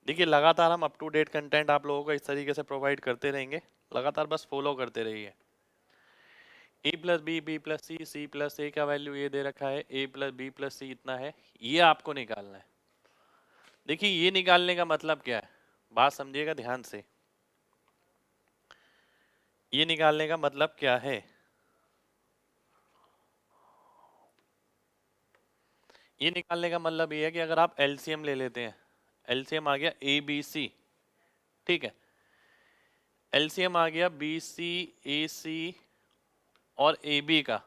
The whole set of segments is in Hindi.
देखिए लगातार हम अप टू डेट कंटेंट आप लोगों को इस तरीके से प्रोवाइड करते रहेंगे, लगातार बस फॉलो करते रहिए। ए प्लस बी, बी प्लस सी, सी प्लस ए का वैल्यू ये दे रखा है, ए प्लस बी प्लस सी इतना है, ये आपको निकालना है। देखिए ये निकालने का मतलब क्या है, बात समझिएगा ध्यान से। ये निकालने का मतलब क्या है, ये निकालने का मतलब ये है कि अगर आप एलसीएम ले लेते हैं, एलसीएम आ गया ए बी सी, ठीक है, एलसीएम आ गया बी सी ए सी और ए बी का,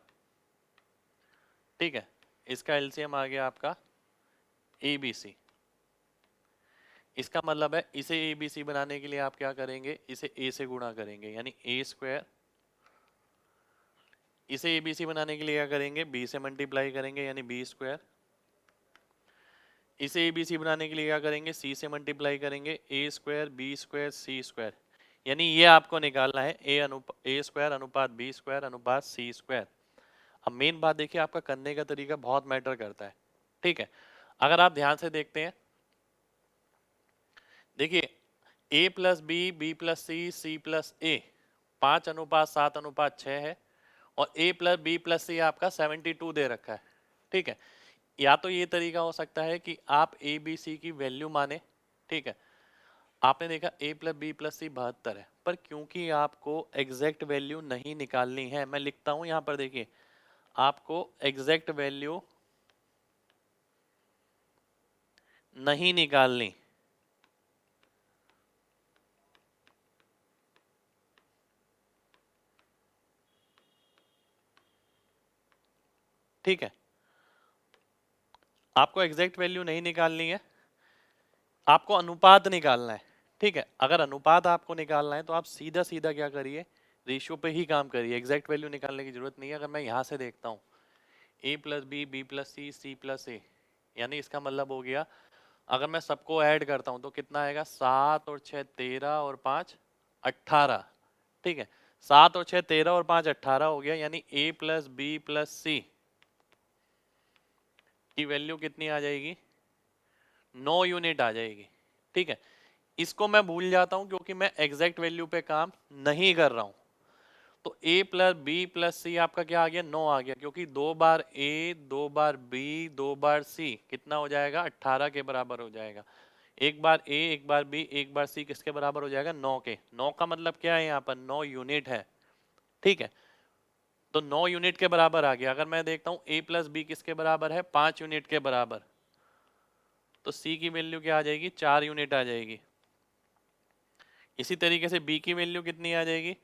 ठीक है, इसका एलसीएम आ गया आपका ए बी सी। इसका मतलब है इसे ए बी सी बनाने के लिए आप क्या करेंगे, इसे ए से गुणा करेंगे यानी ए स्क्वायर, इसे ए बी सी बनाने के लिए क्या करेंगे, बी से मल्टीप्लाई करेंगे यानी बी स्क्वायर, इसे ए बी सी बनाने के लिए क्या करेंगे, सी से मल्टीप्लाई करेंगे, ए स्क्वायर बी स्क्वायर सी स्क्वायर, यानी ये आपको निकालना है ए स्क्वायर अनुपात बी स्क्वायर अनुपात सी स्क्वायर। अब मेन बात देखिए, आपका करने का तरीका बहुत मैटर करता है, ठीक है। अगर आप ध्यान से देखते हैं, देखिए ए प्लस बी, बी प्लस सी, सी प्लस ए 5:7:6 है, और ए प्लस बी प्लस सी आपका 72 दे रखा है, ठीक है। या तो ये तरीका हो सकता है कि आप ए बी सी की वैल्यू माने, ठीक है, आपने देखा ए प्लस बी प्लस सी 72 है, पर क्योंकि आपको एग्जैक्ट वैल्यू नहीं निकालनी है, मैं लिखता हूं यहां पर, देखिए आपको एग्जैक्ट वैल्यू नहीं निकालनी, ठीक है, आपको एग्जैक्ट वैल्यू नहीं निकालनी है, आपको अनुपात निकालना है, ठीक है। अगर अनुपात आपको निकालना है तो आप सीधा सीधा क्या करिए, रेशियो पे ही काम करिए, एग्जैक्ट वैल्यू निकालने की जरूरत नहीं है। अगर मैं यहां से देखता हूं ए प्लस बी, बी प्लस सी, सी प्लस ए, यानी इसका मतलब हो गया, अगर मैं सबको ऐड करता हूं तो कितना आएगा, 7 और 6 13 और 5 18, ठीक है, 7 और 6 13 और 5 18 हो गया, यानी ए प्लस बी प्लस सी की वैल्यू कितनी आ जाएगी, 9 यूनिट आ जाएगी, ठीक है। इसको मैं भूल जाता हूं क्योंकि मैं एग्जैक्ट वैल्यू पे काम नहीं कर रहा हूं, तो a प्लस बी प्लस सी आपका क्या आ गया, 9 आ गया, क्योंकि 2 बार a 2 bar b 2 bar c कितना हो जाएगा, 18 के बराबर हो जाएगा। एक बार a एक बार b एक बार c किसके बराबर हो जाएगा, 9 के। 9 का मतलब क्या है, यहाँ पर 9 यूनिट है, ठीक है, तो 9 यूनिट के बराबर आ गया। अगर मैं देखता हूँ a प्लस बी किसके बराबर है, 5 यूनिट के बराबर, तो c की वैल्यू क्या आ जाएगी, 4 यूनिट आ जाएगी। इसी तरीके से b की वैल्यू कितनी आ जाएगी,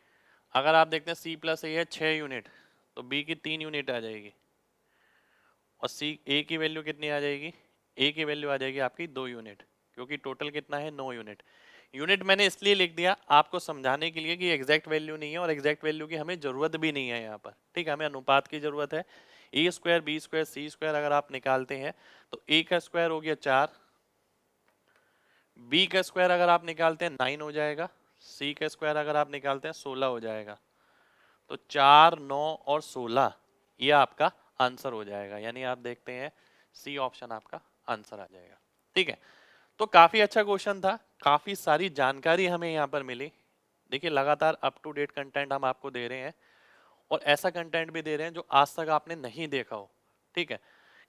अगर आप देखते हैं c प्लस ए है 6 यूनिट, तो b की 3 यूनिट आ जाएगी, और सी ए की वैल्यू कितनी आ जाएगी, ए की वैल्यू आ जाएगी आपकी 2 यूनिट, क्योंकि टोटल कितना है, 9 यूनिट। यूनिट मैंने इसलिए लिख दिया आपको समझाने के लिए कि एग्जैक्ट वैल्यू नहीं है, और एग्जैक्ट वैल्यू की हमें जरूरत भी नहीं है यहाँ पर, ठीक है, हमें अनुपात की जरूरत है। ए स्क्वायर बी स्क्वायर सी स्क्वायर अगर आप निकालते हैं तो ए का स्क्वायर हो गया 4, बी का स्क्वायर अगर आप निकालते हैं 9 हो जाएगा, सी का स्क्वायर अगर आप निकालते हैं 16 हो जाएगा, तो 4 9 और 16 ये आपका आंसर हो जाएगा, यानी आप देखते हैं सी ऑप्शन आपका आंसर आ जाएगा, ठीक है। तो काफी अच्छा क्वेश्चन था, काफी सारी जानकारी हमें यहाँ पर मिली। देखिए लगातार अप टू डेट कंटेंट हम आपको दे रहे हैं, और ऐसा कंटेंट भी दे रहे हैं जो आज तक आपने नहीं देखा हो, ठीक है।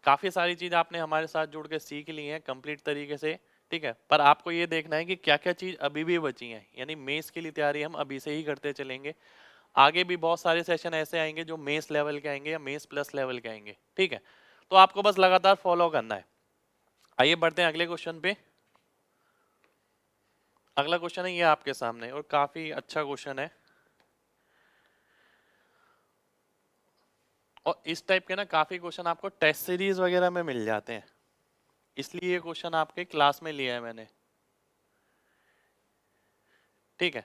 काफी सारी चीज आपने हमारे साथ जुड़ के सीख ली है कंप्लीट तरीके से, ठीक है, पर आपको ये देखना है कि क्या क्या चीज अभी भी बची है, यानी मेंस के लिए तैयारी हम अभी से ही करते चलेंगे। आगे भी बहुत सारे सेशन ऐसे आएंगे जो मेंस लेवल के आएंगे या मेंस प्लस लेवल के आएंगे, ठीक है, तो आपको बस लगातार फॉलो करना है। आइए बढ़ते हैं अगले क्वेश्चन पे। अगला क्वेश्चन है ये आपके सामने, और काफी अच्छा क्वेश्चन है, और इस टाइप के ना काफी क्वेश्चन आपको टेस्ट सीरीज वगैरह में मिल जाते हैं, इसलिए ये क्वेश्चन आपके क्लास में लिया है मैंने, ठीक है।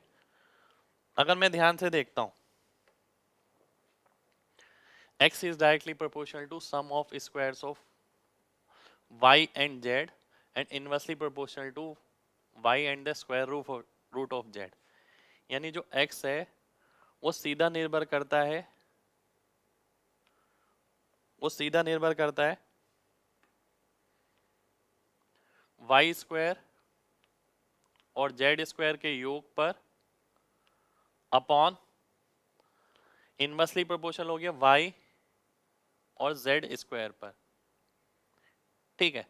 अगर मैं ध्यान से देखता हूं, x is directly proportional to sum of squares of y and z and inversely proportional to y and the square root of z, यानी जो x है वो सीधा निर्भर करता है, वो सीधा निर्भर करता है y स्क्वायर और जेड स्क्वायर के योग पर अपॉन इनवर्सली प्रोपोर्शनल हो गया वाई और जेड स्क्वायर पर। ठीक है,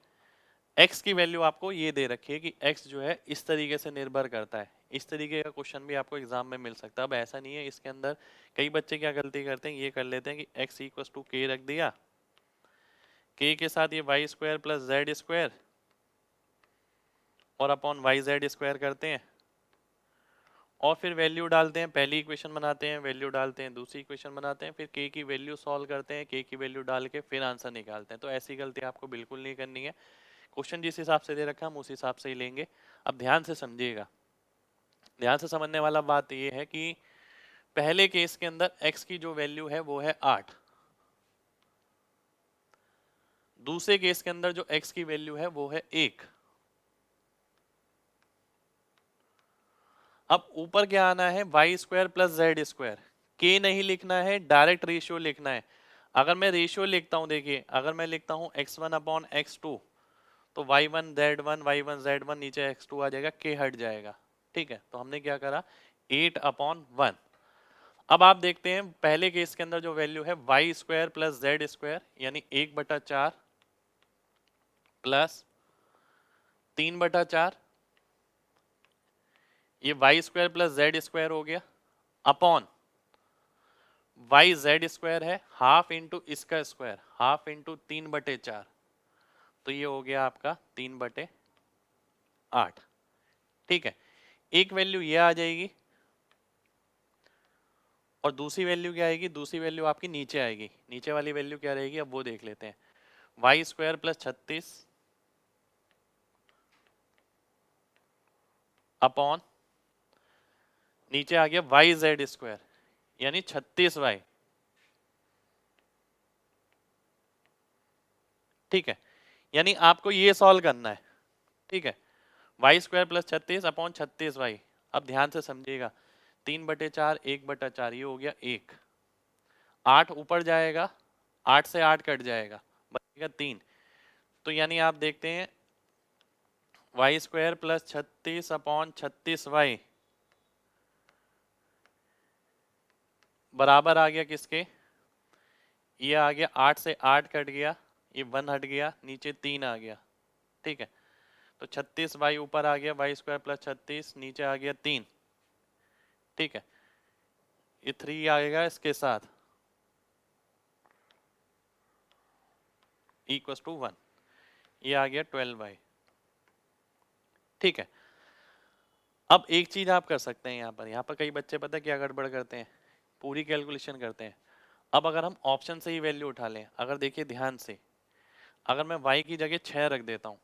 x की वैल्यू आपको ये दे रखी है कि x जो है इस तरीके से निर्भर करता है। इस तरीके का क्वेश्चन भी आपको एग्जाम में मिल सकता है। अब ऐसा नहीं है, इसके अंदर कई बच्चे क्या गलती करते हैं, ये कर लेते हैं कि x इक्वल टू k रख दिया, k के साथ ये Y square plus Z square और अपॉन वाई जेड स्क्वायर करते हैं और फिर वैल्यू डालते हैं। पहली इक्वेशन बनाते हैं, वैल्यू डालते हैं, दूसरी इक्वेशन बनाते हैं, फिर k की वैल्यू सॉल्व करते हैं, k की वैल्यू डाल के फिर आंसर निकालते हैं। तो ऐसी गलती आपको बिल्कुल नहीं करनी है। क्वेश्चन जिस हिसाब से दे रखा है हम उस हिसाब से ही लेंगे। अब ध्यान से समझिएगा, ध्यान से समझने वाला बात यह है कि पहले केस के अंदर x की जो वैल्यू है वो है 8, दूसरे केस के अंदर जो x की वैल्यू है वो है 1। अब ऊपर क्या आना है, Y square plus Z square. के नहीं लिखना है, डायरेक्ट रेशियो लिखना है। अगर मैं रेशियो लिखता हूं, देखिए अगर मैं लिखता हूं x1 अपॉन x2 तो y1 z1 y1 z1 नीचे x2 आ जाएगा, k हट जाएगा। ठीक है, तो हमने क्या करा 8 अपॉन 1। अब आप देखते हैं पहले केस के अंदर जो वैल्यू है Y square plus Z square यानी 1/4 प्लस 3/4, ये Y square plus Z square हो गया, अपॉन वाई जेड स्क्वायर है हाफ इंटू इसका स्क्वायर, हाफ इंटू 3/4, तो ये हो गया आपका 3/8। ठीक है, एक वैल्यू ये आ जाएगी और दूसरी वैल्यू क्या आएगी, दूसरी वैल्यू आपकी नीचे आएगी। नीचे वाली वैल्यू क्या रहेगी अब वो देख लेते हैं। वाई स्क्वायर प्लस 36 अपॉन नीचे आ गया वाई जेड स्क्वायर यानी 36y। ठीक है, यानी आपको ये सॉल्व करना है। ठीक है, Y square plus 36 upon 36y। अब ध्यान से समझिएगा, 3/4 1/4 ये हो गया 1, 8 ऊपर जाएगा, 8 से 8 कट जाएगा, बचेगा 3। तो यानी आप देखते हैं Y square plus 36 upon 36y बराबर आ गया किसके, ये आ गया 8 से 8 कट गया, ये 1 हट गया, नीचे 3 आ गया। ठीक है, तो 36y ऊपर आ गया, वाई स्क्वायर प्लस 36 नीचे आ गया 3। ठीक है, ये 3 आएगा इसके साथ इक्वल टू 1, ये आ गया 12y। ठीक है, अब एक चीज आप कर सकते हैं, यहाँ पर कई बच्चे पता है क्या गड़बड़ करते हैं, पूरी कैलकुलेशन करते हैं। अब अगर हम ऑप्शन से ही वैल्यू उठा लें, अगर देखिए ध्यान से, अगर मैं y की जगह 6 रख देता हूं,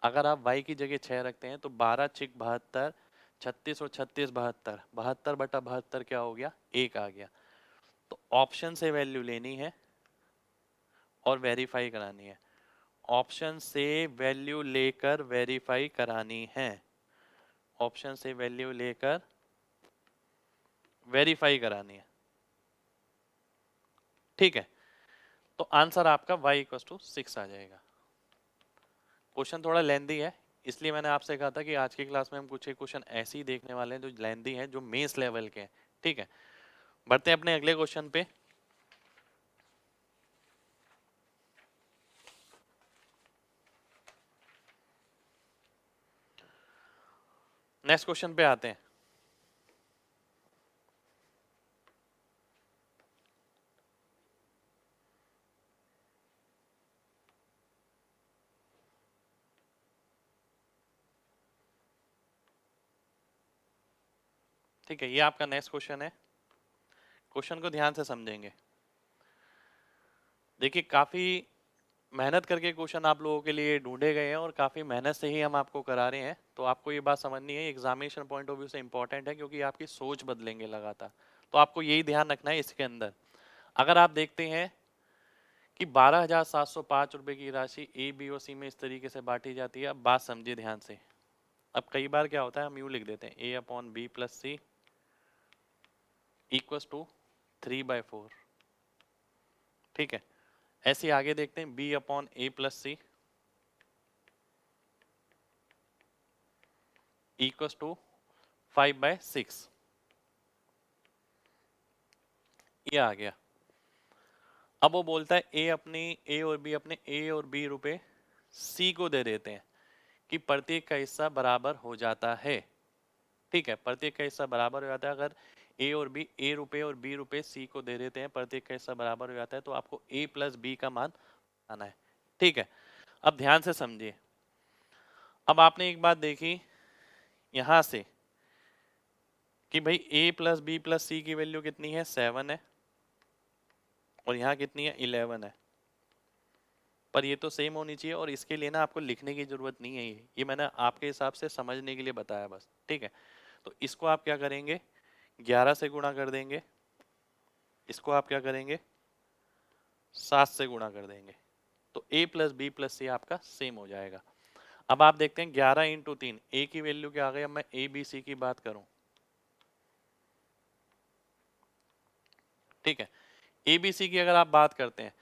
अगर आप y की जगह 6 रखते हैं तो 12 6 72, 36 और 36 72, 72/72 क्या हो गया, 1 आ गया। तो ऑप्शन से वैल्यू लेनी है और वेरीफाई करानी है, ऑप्शन से वैल्यू लेकर वेरीफाई करानी है, ऑप्शन से वैल्यू लेकर वेरीफाई करानी है। ठीक है, तो आंसर आपका y इक्वल टू 6 आ जाएगा। क्वेश्चन थोड़ा लेंदी है, इसलिए मैंने आपसे कहा था कि आज की क्लास में हम कुछ एक क्वेश्चन ऐसे ही देखने वाले हैं जो लेंदी हैं, जो मेंस लेवल के हैं। ठीक है, बढ़ते हैं अपने अगले क्वेश्चन पे। नेक्स्ट क्वेश्चन पे आते हैं। ठीक है, ये आपका नेक्स्ट क्वेश्चन है। क्वेश्चन को ध्यान से समझेंगे। देखिए काफी मेहनत करके क्वेश्चन आप लोगों के लिए ढूंढे गए हैं और काफी मेहनत से ही हम आपको करा रहे हैं, तो आपको ये बात समझनी है, एग्जामिनेशन पॉइंट ऑफ व्यू से इंपॉर्टेंट है क्योंकि आपकी सोच बदलेंगे लगातार। तो आपको यही ध्यान रखना है इसके अंदर। अगर आप देखते हैं कि 12,705 रुपए की राशि ए बी और सी में इस तरीके से बांटी जाती है। अब बात समझिए ध्यान से। अब कई बार क्या होता है, हम यूं लिख देते हैं A upon B plus C equal to 3/4। ठीक है, ऐसे आगे देखते हैं B upon A plus C equal to 5/6, ये आ गया। अब वो बोलता है ए और बी रुपए सी को दे देते हैं कि प्रत्येक का हिस्सा बराबर हो जाता है। ठीक है, प्रत्येक का हिस्सा बराबर हो जाता है। अगर ए रुपए और बी रुपए सी को दे देते हैं, प्रत्येक का हिस्सा बराबर हो जाता है, तो आपको ए प्लस बी का मान आना है। ठीक है, अब ध्यान से समझिए। अब आपने एक बात देखी यहां से कि भाई ए प्लस बी प्लस सी की वैल्यू कितनी है, 7 है, और यहाँ कितनी है, 11 है। पर ये तो सेम होनी चाहिए, और इसके लिए ना आपको लिखने की जरूरत नहीं है, ये मैंने आपके हिसाब से समझने के लिए बताया बस। ठीक है, तो इसको आप क्या करेंगे, 11 से गुणा कर देंगे, इसको आप क्या करेंगे, 7 से गुणा कर देंगे, तो a प्लस बी प्लस सी आपका सेम हो जाएगा। अब आप देखते हैं 11 इंटू 3, a की वैल्यू क्या आ गई। अब मैं ए बी सी की बात करूं, ठीक है, ए बी सी की अगर आप बात करते हैं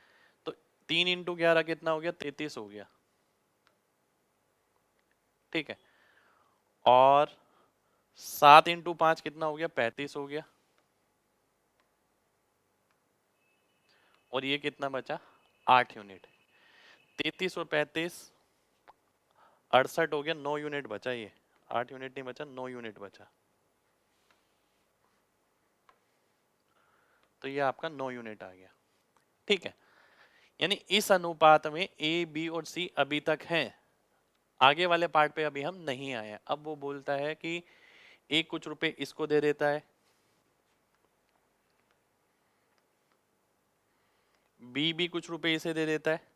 तो 3 इंटू 11 कितना हो गया, 33 हो गया। ठीक है, और 7 इंटू 5 कितना हो गया, 35 हो गया। और ये कितना बचा, 8 यूनिट। 33 और 35 68 हो गया, 9 यूनिट बचा। ये 8 यूनिट नहीं बचा, 9 यूनिट बचा। तो ये आपका 9 यूनिट आ गया। ठीक है, यानी इस अनुपात में ए बी और सी अभी तक हैं, आगे वाले पार्ट पे अभी हम नहीं आए हैं। अब वो बोलता है कि ए कुछ रुपए इसको दे देता है, बी भी कुछ रुपए इसे दे देता है।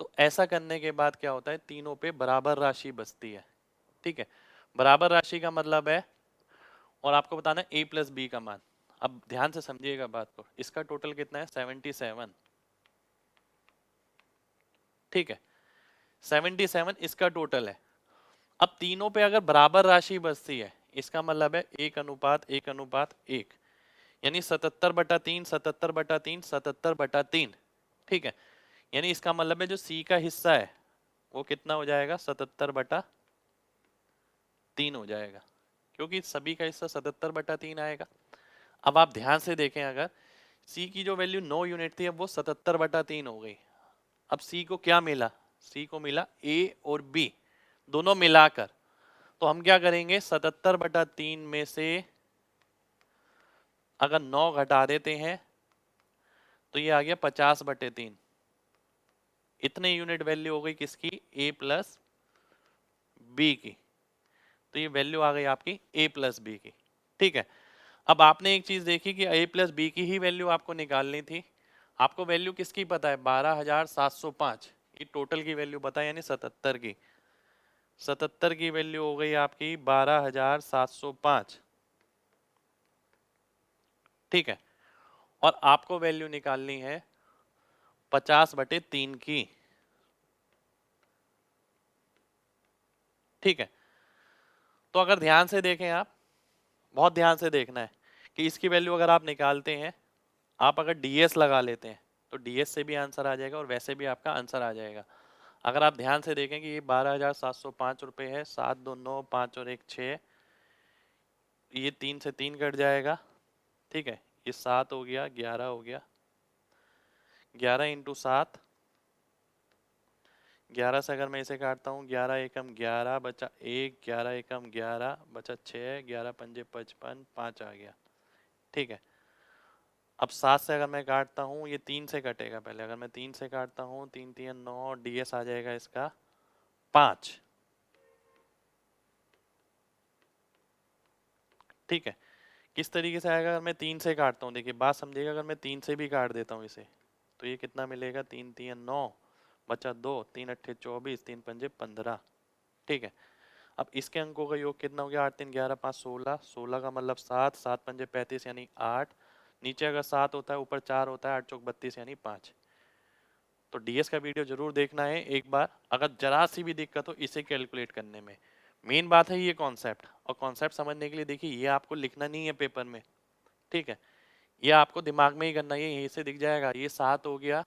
तो ऐसा करने के बाद क्या होता है, तीनों पे बराबर राशि बचती है। ठीक है, बराबर राशि का मतलब है, और आपको बताना है ए प्लस बी का मान। अब ध्यान से समझिएगा बात को, इसका टोटल कितना है, 77। ठीक है, 77 इसका टोटल है। अब तीनों पे अगर बराबर राशि बचती है, इसका मतलब है 1:1:1, यानी 77/3, 77/3, 77/3। ठीक है, यानी इसका मतलब है जो सी का हिस्सा है वो कितना हो जाएगा, 77/3 हो जाएगा, क्योंकि सभी का हिस्सा 77/3 आएगा। अब आप ध्यान से देखें, अगर सी की जो वैल्यू 9 यूनिट थी, अब वो 77/3 हो गई। अब सी को क्या मिला, सी को मिला ए और बी दोनों मिलाकर। तो हम क्या करेंगे, 77/3 में से अगर 9 घटा देते हैं तो ये आ गया 50/3। इतने यूनिट वैल्यू हो गई किसकी, a प्लस बी की। तो ये वैल्यू आ गई आपकी a प्लस बी की। ठीक है, अब आपने एक चीज देखी कि a प्लस बी की ही वैल्यू आपको निकालनी थी। आपको वैल्यू किसकी पता है, 12,705। ये टोटल की वैल्यू पता है, यानी 77 की। 77 की वैल्यू हो गई आपकी 12,705। ठीक है, और आपको वैल्यू निकालनी है 50/3 की। ठीक है, तो अगर ध्यान से देखें, आप बहुत ध्यान से देखना है कि इसकी वैल्यू अगर आप निकालते हैं, आप अगर डीएस लगा लेते हैं तो डीएस से भी आंसर आ जाएगा और वैसे भी आपका आंसर आ जाएगा। अगर आप ध्यान से देखें कि ये 12,705 रुपये है, 7 2 9, 5 और 1 6, ये 3 से 3 कट जाएगा। ठीक है, ये 7 हो गया, 11 हो गया, 11 इंटू 7, 11 से अगर मैं इसे काटता हूँ, 11 एकम 11 बचा 1, 11 एकम 11 बचा 6, 11 पंजे 55, 5 आ गया। ठीक है, अब 7 से अगर मैं काटता हूँ, ये 3 से कटेगा पहले। अगर मैं 3 से काटता हूँ, 3 3 9, डीएस आ जाएगा इसका 5। ठीक है, किस तरीके से आएगा, अगर मैं 3 से काटता हूँ, देखिए बात समझिएगा, अगर मैं 3 से भी काट देता हूँ इसे, तो ये कितना मिलेगा, 3 3 9 बचा 2, 3 अट्ठे 24, 3 पंजे 15। ठीक है, अब इसके अंकों का योग कितना हो गया, 8 3 11 5 16, 16 का मतलब 7, 7 पंजे 35 यानी 8, नीचे अगर 7 होता है ऊपर 4 होता है, 8 चौक 32 यानी 5। तो डीएस का वीडियो जरूर देखना है एक बार, अगर जरा सी भी दिक्कत हो इसे कैलकुलेट करने में। मेन बात है ये कॉन्सेप्ट, और कॉन्सेप्ट समझने के लिए देखिए ये आपको लिखना नहीं है पेपर में। ठीक है, ये आपको दिमाग में ही करना है, यहीं से दिख जाएगा। ये 7 हो गया,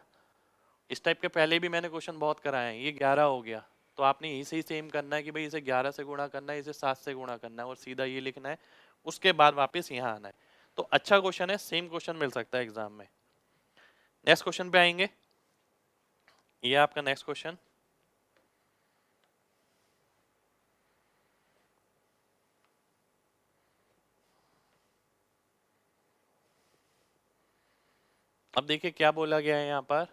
इस टाइप के पहले भी मैंने क्वेश्चन बहुत कराए हैं। ये 11 हो गया, तो आपने इसे ही सेम करना है कि भाई इसे 11 से गुणा करना है, इसे 7 से गुणा करना है और सीधा ये लिखना है, उसके बाद वापस यहाँ आना है। तो अच्छा क्वेश्चन है, सेम क्वेश्चन मिल सकता है एग्जाम में। नेक्स्ट क्वेश्चन पे आएंगे, ये आपका नेक्स्ट क्वेश्चन। अब देखिए क्या बोला गया है यहाँ पर,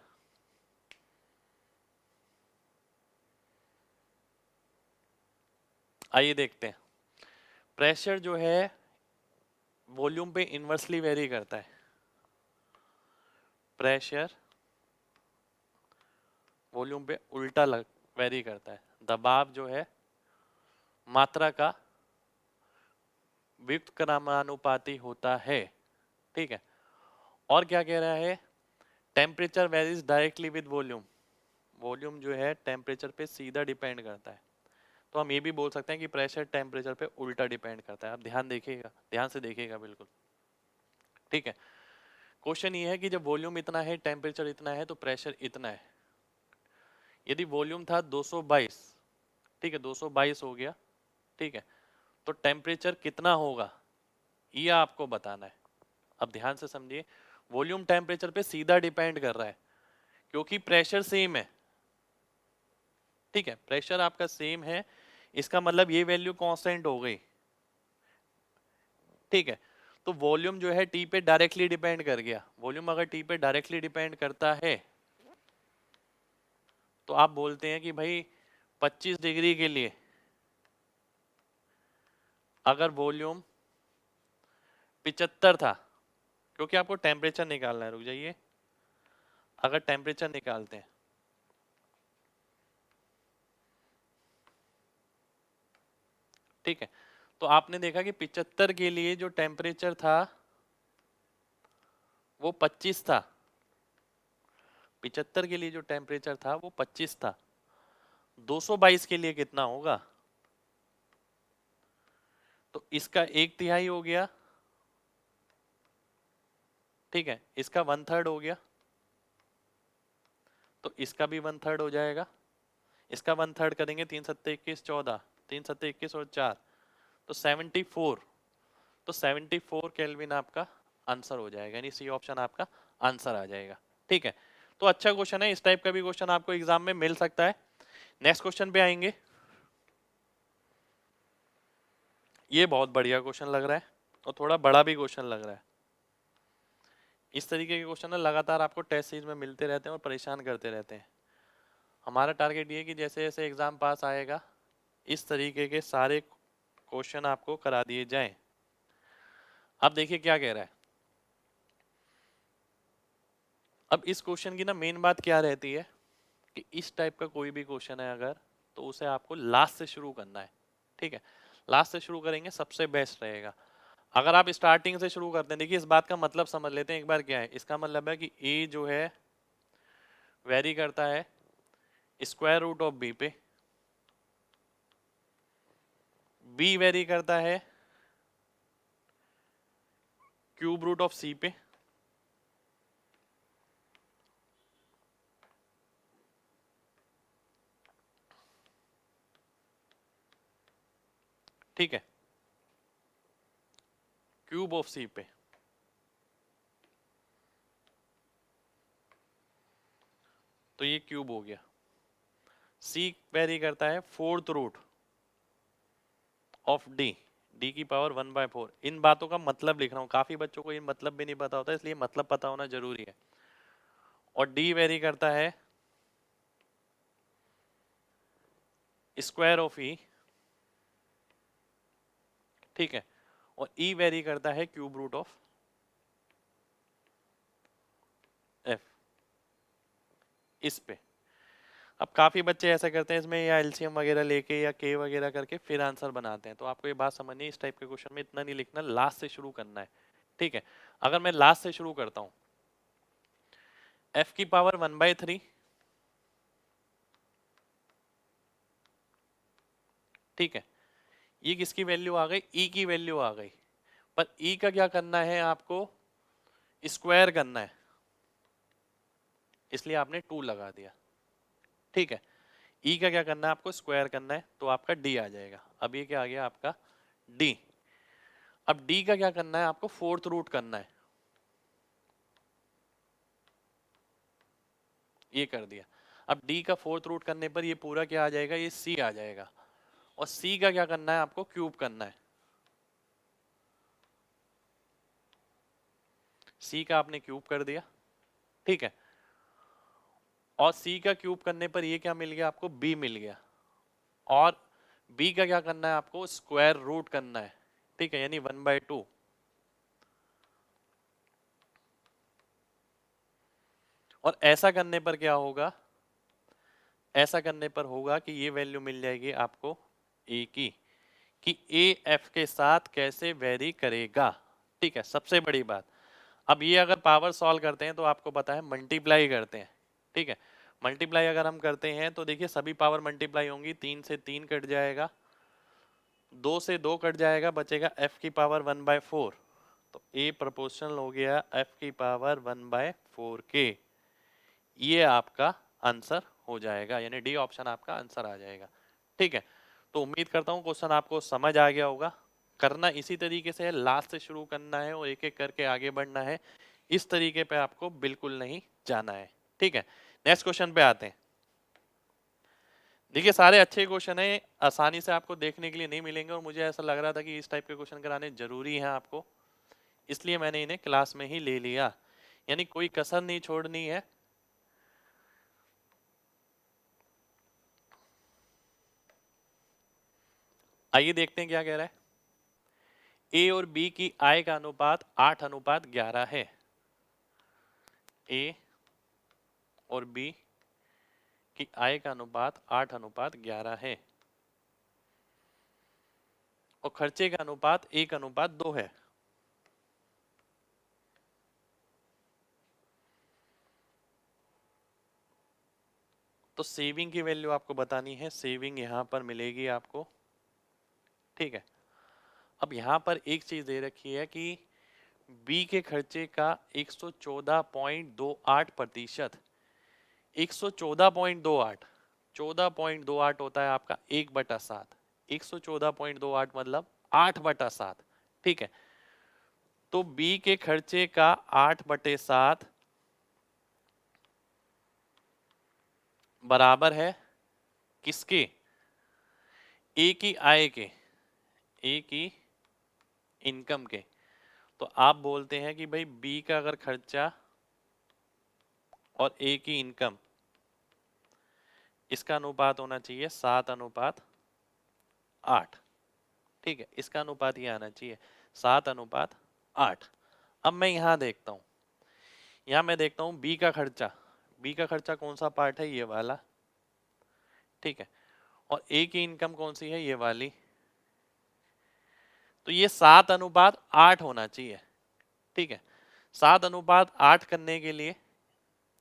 आइए देखते हैं। प्रेशर जो है वॉल्यूम पे इनवर्सली वेरी करता है, प्रेशर वॉल्यूम पे उल्टा वेरी करता है। दबाव जो है मात्रा का व्युत्क्रमानुपाती होता है, ठीक है। और क्या कह रहा है, temperature varies directly with volume, volume जो है टेम्परेचर पे सीधा डिपेंड करता है। तो हम ये भी बोल सकते हैं कि प्रेशर टेम्परेचर पे उल्टा डिपेंड करता है। आप ध्यान देखिएगा, ध्यान से देखिएगा बिल्कुल, ठीक है। क्वेश्चन ये है कि जब वॉल्यूम इतना है, टेम्परेचर इतना है, तो प्रेशर इतना है। यदि वॉल्यूम था 222, ठीक है, 222 हो गया, ठीक है, तो टेम्परेचर कितना होगा ये आपको बताना है। अब ध्यान से समझिए, वॉल्यूम टेम्परेचर पे सीधा डिपेंड कर रहा है क्योंकि प्रेशर सेम है, ठीक है, प्रेशर आपका सेम है, इसका मतलब ये वैल्यू कांस्टेंट हो गई, ठीक है। तो वॉल्यूम जो है टी पे डायरेक्टली डिपेंड कर गया। वॉल्यूम अगर टी पे डायरेक्टली डिपेंड करता है तो आप बोलते हैं कि भाई 25 डिग्री के लिए अगर वॉल्यूम 75 था, क्योंकि आपको टेम्परेचर निकालना है, रुक जाइए, अगर टेम्परेचर निकालते हैं, ठीक है, तो आपने देखा कि 75 के लिए जो टेम्परेचर था वो 25 था, 75 के लिए जो टेम्परेचर था वो 25 था। 222 के लिए कितना होगा, तो इसका 1/3 हो गया, ठीक है, इसका 1/3 हो गया, तो इसका भी 1/3 हो जाएगा। इसका 1/3 करेंगे, 3 सत्ते 21, 14, 3 सत्ते 21 और 4, तो 74, तो 74 केल्विन आपका आंसर हो जाएगा, यानी सी ऑप्शन आपका आंसर आ जाएगा, ठीक है। तो अच्छा क्वेश्चन है, इस टाइप का भी क्वेश्चन आपको एग्जाम में मिल सकता है। नेक्स्ट क्वेश्चन पे आएंगे, ये बहुत बढ़िया क्वेश्चन लग रहा है और थोड़ा बड़ा भी क्वेश्चन लग रहा है। इस तरीके के क्वेश्चन लगातार आपको टेस्ट सीरीज में मिलते रहते हैं और परेशान करते रहते हैं। हमारा टारगेट ये है कि जैसे जैसे एग्जाम पास आएगा इस तरीके के सारे क्वेश्चन आपको करा दिए जाएं। अब देखिए क्या कह रहा है, अब इस क्वेश्चन की ना मेन बात क्या रहती है कि इस टाइप का कोई भी क्वेश्चन है अगर, तो उसे आपको लास्ट से शुरू करना है, ठीक है, लास्ट से शुरू करेंगे सबसे बेस्ट रहेगा। अगर आप स्टार्टिंग से शुरू करते हैं, देखिए इस बात का मतलब समझ लेते हैं एक बार क्या है। इसका मतलब है कि ए जो है वेरी करता है स्क्वायर रूट ऑफ बी पे, बी वेरी करता है क्यूब रूट ऑफ सी पे, ठीक है, क्यूब ऑफ सी पे, तो ये क्यूब हो गया। सी वेरी करता है fourth root of D, D की पावर 1/4। इन बातों का मतलब लिख रहा हूं, काफी बच्चों को ये मतलब भी नहीं पता होता, इसलिए मतलब पता होना जरूरी है। और डी वेरी करता है स्क्वायर ऑफ ई, ठीक है, और ई वेरी करता है क्यूब रूट ऑफ एफ इस पे। अब काफी बच्चे ऐसा करते हैं इसमें, या एलसीएम वगैरह लेके या के वगैरह करके फिर आंसर बनाते हैं, तो आपको ये बात समझनी है, इस टाइप के क्वेश्चन में इतना नहीं लिखना, लास्ट से शुरू करना है, ठीक है। अगर मैं लास्ट से शुरू करता हूं, एफ की पावर 1/3, ठीक है, ये किसकी वैल्यू आ गई, ई की वैल्यू आ गई, पर ई का क्या करना है आपको, स्क्वायर करना है, इसलिए आपने 2 लगा दिया, ठीक है। ई का क्या करना है आपको, स्क्वायर करना है, तो आपका डी आ जाएगा। अब ये क्या आ गया आपका डी। अब डी का क्या करना है आपको, फोर्थ रूट करना है, ये कर दिया। अब डी का फोर्थ रूट करने पर ये पूरा क्या आ जाएगा, ये सी आ जाएगा। और सी का क्या करना है आपको, क्यूब करना है। सी का आपने क्यूब कर दिया, ठीक है। और सी का क्यूब करने पर ये क्या मिल गया आपको, बी मिल गया। और बी का क्या करना है आपको, स्क्वायर रूट करना है, ठीक है, यानी 1/2। और ऐसा करने पर क्या होगा, ऐसा करने पर होगा कि ये वैल्यू मिल जाएगी आपको ए की, कि ए एफ के साथ कैसे वेरी करेगा, ठीक है, सबसे बड़ी बात। अब ये अगर पावर सॉल्व करते हैं तो आपको पता है मल्टीप्लाई करते हैं, ठीक है। मल्टीप्लाई अगर हम करते हैं तो देखिए सभी पावर मल्टीप्लाई होंगी, 3 से 3 कट जाएगा, 2 से 2 कट जाएगा, बचेगा एफ की पावर 1/4। तो ए प्रोपोर्शनल हो गया एफ की पावर 1/4 के। ये आपका आंसर हो जाएगा, यानी डी ऑप्शन आपका आंसर आ जाएगा, ठीक है। तो उम्मीद करता हूँ क्वेश्चन आपको समझ आ गया होगा। करना इसी तरीके से है, लास्ट से शुरू करना है और एक एक करके आगे बढ़ना है, इस तरीके पे आपको बिल्कुल नहीं जाना है, ठीक है। नेक्स्ट क्वेश्चन पे आते हैं। देखिए सारे अच्छे क्वेश्चन है, आसानी से आपको देखने के लिए नहीं मिलेंगे, और मुझे ऐसा लग रहा था कि इस टाइप के क्वेश्चन कराने जरूरी है आपको, इसलिए मैंने इन्हें क्लास में ही ले लिया, यानी कोई कसर नहीं छोड़नी है। आइए देखते हैं क्या कह रहा है। ए और बी की आय का अनुपात 8:11 है। ए और बी की आय का अनुपात 8:11 है और खर्चे का अनुपात 1:2 है। तो सेविंग की वैल्यू आपको बतानी है, सेविंग यहां पर मिलेगी आपको, ठीक है। अब यहां पर एक चीज दे रखी है कि बी के खर्चे का 114.28%, 114.28, 14.28 होता है आपका 1/7, 114.28 मतलब 8/7, ठीक है। तो बी के खर्चे का 8/7 बराबर है किसके, ए की आय के, ए की इनकम के। तो आप बोलते हैं कि भाई बी का अगर खर्चा और ए की इनकम, इसका अनुपात होना चाहिए 7:8, ठीक है, इसका अनुपात ये आना चाहिए 7:8। अब मैं यहां देखता हूं, यहां मैं देखता हूं बी का खर्चा, बी का खर्चा कौन सा पार्ट है, ये वाला, ठीक है। और ए की इनकम कौन सी है, ये वाली। तो ये 7:8 होना चाहिए, ठीक है। 7:8 करने के लिए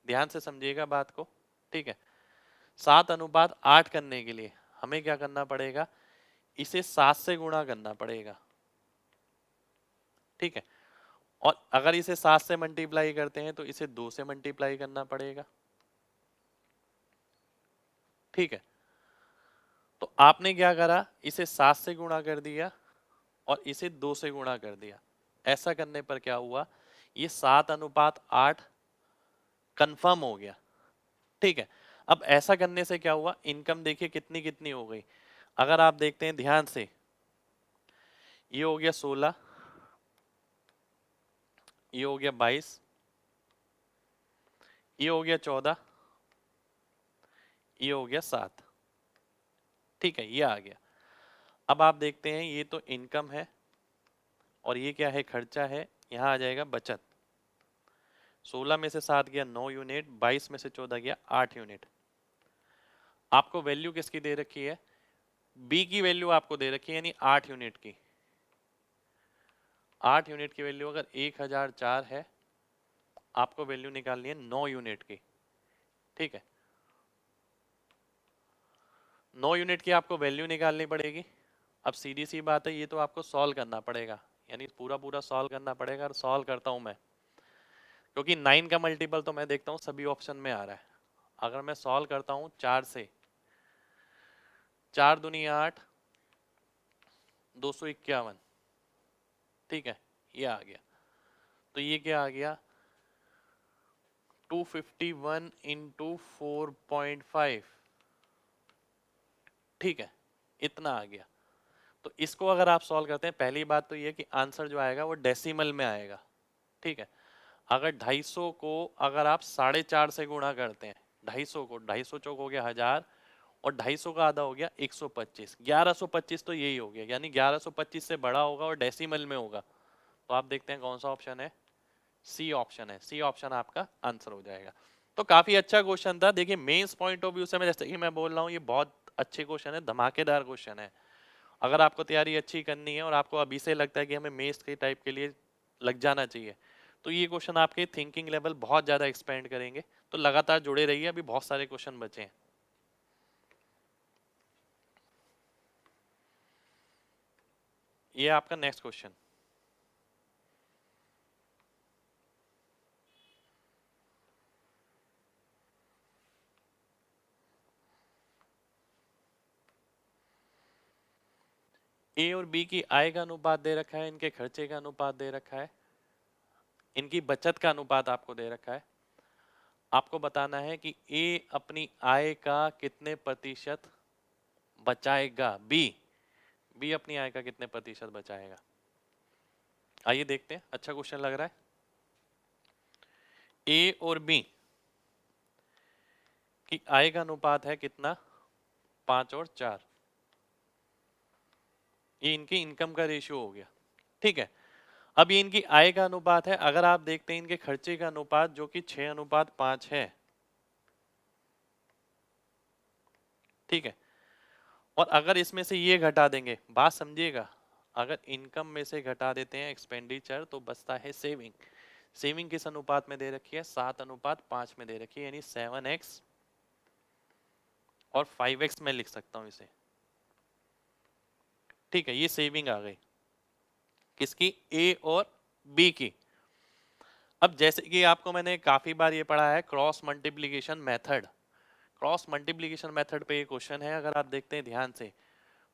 ध्यान से समझिएगा बात को, ठीक है। 7:8 करने के लिए हमें क्या करना पड़ेगा, इसे 7 से गुणा करना पड़ेगा, ठीक है। और अगर इसे 7 से मल्टीप्लाई करते हैं तो इसे 2 से मल्टीप्लाई करना पड़ेगा, ठीक है। तो आपने क्या करा, इसे 7 से गुणा कर दिया और इसे 2 से गुणा कर दिया। ऐसा करने पर क्या हुआ, ये 7:8 कंफर्म हो गया, ठीक है। अब ऐसा करने से क्या हुआ, इनकम देखिए कितनी कितनी हो गई। अगर आप देखते हैं ध्यान से, ये हो गया 16, ये हो गया 22, ये हो गया 14, ये हो गया 7, ठीक है, ये आ गया। अब आप देखते हैं ये तो इनकम है और ये क्या है, खर्चा है। यहाँ आ जाएगा बचत, 16 में से 7 गया 9 यूनिट, 22 में से 14 गया 8 यूनिट। आपको वैल्यू किसकी दे रखी है, बी की वैल्यू आपको दे रखी है, यानी 8 यूनिट की। 8 यूनिट की वैल्यू अगर 1004 है, आपको वैल्यू निकालनी है 9 यूनिट की, ठीक है। 9 यूनिट की आपको वैल्यू निकालनी पड़ेगी। अब सीधी सी बात है, ये तो आपको सॉल्व करना पड़ेगा, यानी पूरा पूरा सॉल्व करना पड़ेगा। और सॉल्व करता हूं मैं, क्योंकि 9 का मल्टीपल तो मैं देखता हूँ सभी ऑप्शन में आ रहा है। अगर मैं सॉल्व करता हूँ 4 से, 4 दूनी 8, 251, ठीक है, ये आ गया। तो ये क्या आ गया, 251 इंटू 4.5, ठीक है, इतना आ गया। तो इसको अगर आप सॉल्व करते हैं, पहली बात तो ये कि आंसर जो आएगा वो डेसिमल में आएगा, ठीक है। अगर 250 को अगर आप 4.5 से गुणा करते हैं, 250 को, 250 चौक हो गया 1000 और 250 का आधा हो गया 125, 1125 तो यही हो गया, यानी 1125 से बड़ा होगा और डेसिमल में होगा। तो आप देखते हैं कौन सा ऑप्शन है, सी ऑप्शन है, सी ऑप्शन आपका आंसर हो जाएगा। तो काफी अच्छा क्वेश्चन था। देखिए मेंस पॉइंट ऑफ व्यू से मैं जैसे कि मैं बोल रहा हूँ, ये बहुत अच्छे क्वेश्चन है, धमाकेदार क्वेश्चन है। अगर आपको तैयारी अच्छी करनी है और आपको अभी से लगता है कि हमें मेंस के टाइप के लिए लग जाना चाहिए, तो ये क्वेश्चन आपके थिंकिंग लेवल बहुत ज्यादा एक्सपेंड करेंगे। तो लगातार जुड़े रहिए, अभी बहुत सारे क्वेश्चन बचे हैं। ये आपका नेक्स्ट क्वेश्चन, ए और बी की आय का अनुपात दे रखा है, इनके खर्चे का अनुपात दे रखा है, इनकी बचत का अनुपात आपको दे रखा है। आपको बताना है कि ए अपनी आय का कितने प्रतिशत बचाएगा, बी बी अपनी आय का कितने प्रतिशत बचाएगा। आइए देखते हैं, अच्छा क्वेश्चन लग रहा है। ए और बी की आय का अनुपात है कितना, 5 और 4। ये इनकी इनकम का रेशियो हो गया, ठीक है। अब ये इनकी आय का अनुपात है, अगर आप देखते हैं इनके खर्चे का अनुपात जो कि 6:5 है, ठीक है। और अगर इसमें से ये घटा देंगे, बात समझिएगा, अगर इनकम में से घटा देते हैं एक्सपेंडिचर तो बचता है सेविंग। सेविंग किस अनुपात में दे रखी है, 7:5 में दे रखी है, यानी 7x और 5x में लिख सकता हूं इसे, ठीक है। ये सेविंग आ गई किसकी, ए और बी की। अब जैसे कि आपको मैंने काफी बार ये पढ़ा है cross multiplication method, cross multiplication method पे ये क्वेश्चन है। अगर आप देखते हैं ध्यान से,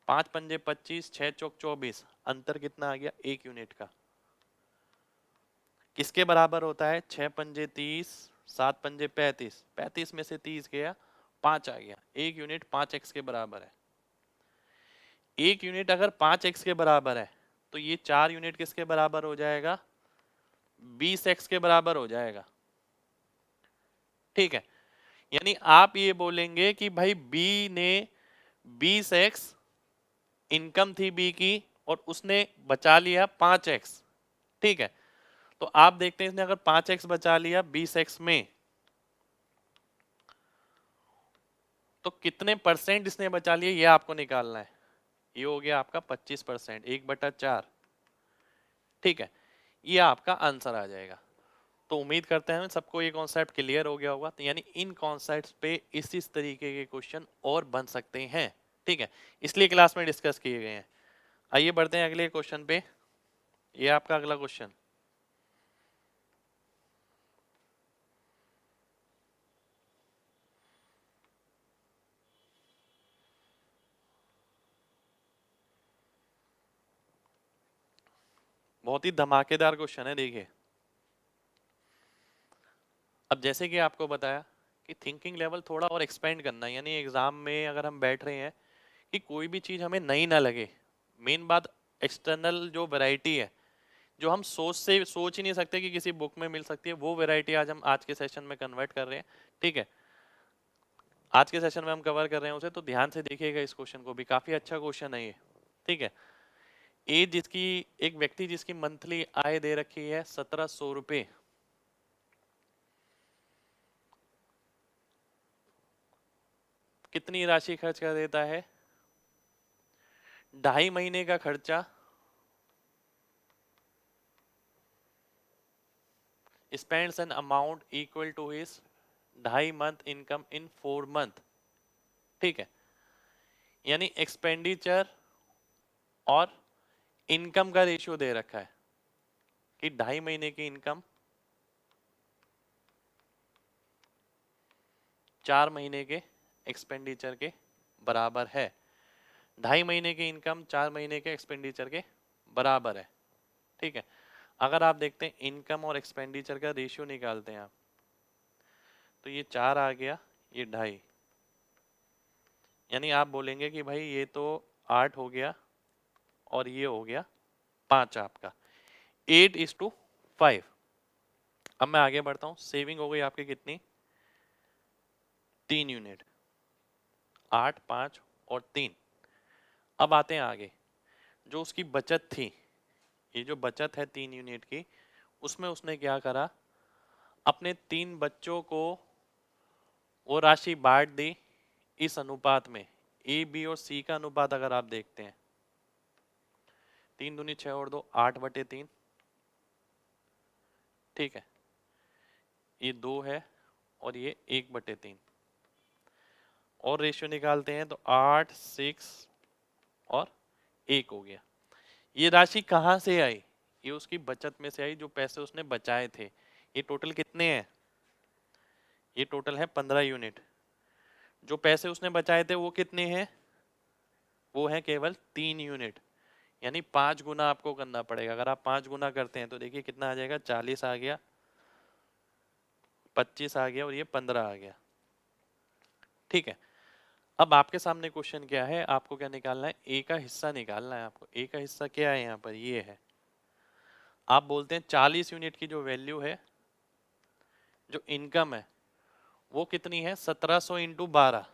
5 पंजे 25, 6 चौक 24, अंतर कितना आ गया, 1 यूनिट का। किसके बराबर होता है, 6 पंजे 30, 7 पंजे 35, 35 में से 30 गया, 5 आ गया, 1 यूनिट 5x के बराबर है। 1 यूनिट अगर 5x के बराबर है तो ये 4 यूनिट किसके बराबर हो जाएगा, 20x के बराबर हो जाएगा, ठीक है। यानी आप ये बोलेंगे कि भाई बी ने 20x इनकम थी बी की और उसने बचा लिया 5x, ठीक है। तो आप देखते हैं इसने अगर 5x बचा लिया 20x में, तो कितने परसेंट इसने बचा लिए ये आपको निकालना है। ये हो गया आपका 25%, 1/4, ठीक है। ये आपका आंसर आ जाएगा। तो उम्मीद करते हैं सबको ये कॉन्सेप्ट क्लियर हो गया होगा। तो यानी इन कॉन्सेप्ट्स पे इस तरीके के क्वेश्चन और बन सकते हैं, ठीक है, इसलिए क्लास में डिस्कस किए गए हैं। आइए बढ़ते हैं अगले क्वेश्चन पे। ये आपका अगला क्वेश्चन, बहुत ही धमाकेदार क्वेश्चन है। देखिए अब जैसे कि आपको बताया कि थिंकिंग लेवल थोड़ा और एक्सपेंड करना है, यानी एग्जाम में अगर हम बैठ रहे हैं कि कोई भी चीज हमें नई ना लगे। मेन बात एक्सटर्नल जो वैरायटी है, जो हम सोच ही नहीं सकते कि किसी बुक में मिल सकती है, वो वैरायटी आज हम आज के सेशन में कन्वर्ट कर रहे हैं, ठीक है। आज के सेशन में हम कवर कर रहे हैं उसे, तो ध्यान से देखिएगा इस क्वेश्चन को भी, काफी अच्छा क्वेश्चन है ये, ठीक है। जिसकी एक व्यक्ति जिसकी मंथली आय दे रखी है 1700 रुपए, कितनी राशि खर्च कर देता है, 2.5 महीने का खर्चा, spends an amount equal to his 2.5 month income in 4 month, ठीक है। यानी एक्सपेंडिचर और इनकम का रेशियो दे रखा है कि 2.5 महीने की इनकम 4 महीने के एक्सपेंडिचर के बराबर है। 2.5 महीने की इनकम 4 महीने के एक्सपेंडिचर के बराबर है। ठीक है, अगर आप देखते हैं इनकम और एक्सपेंडिचर का रेशियो निकालते हैं आप, तो ये 4 आ गया, ये 2.5, यानी आप बोलेंगे कि भाई ये तो 8 हो गया और ये हो गया 5 आपका, 8:5। अब मैं आगे बढ़ता हूँ, सेविंग हो गई आपकी कितनी, 3 यूनिट, 8, 5 और 3। अब आते हैं आगे, जो उसकी बचत थी, ये जो बचत है 3 यूनिट की, उसमें उसने क्या करा, अपने 3 बच्चों को वो राशि बांट दी इस अनुपात में। ए, बी और सी का अनुपात अगर आप देखते हैं, 3 दूनी 6 और 2 8/3, ठीक है, ये 2 है और ये 1/3, और रेशियो निकालते हैं तो 8, 6 और 1 हो गया। ये राशि कहाँ से आई, ये उसकी बचत में से आई, जो पैसे उसने बचाए थे। ये टोटल कितने हैं, ये टोटल है 15 यूनिट। जो पैसे उसने बचाए थे वो कितने हैं, वो है केवल 3 यूनिट, यानी 5 गुना आपको करना पड़ेगा। अगर आप 5 गुना करते हैं तो देखिए कितना आ जाएगा, 40 आ गया, 25 आ गया और ये 15 आ गया। ठीक है, अब आपके सामने क्वेश्चन क्या है, आपको क्या निकालना है, ए का हिस्सा निकालना है आपको। ए का हिस्सा क्या है यहाँ पर, ये है, आप बोलते हैं 40 यूनिट की जो वैल्यू है, जो इनकम है, वो कितनी है, 1700 इंटू 12।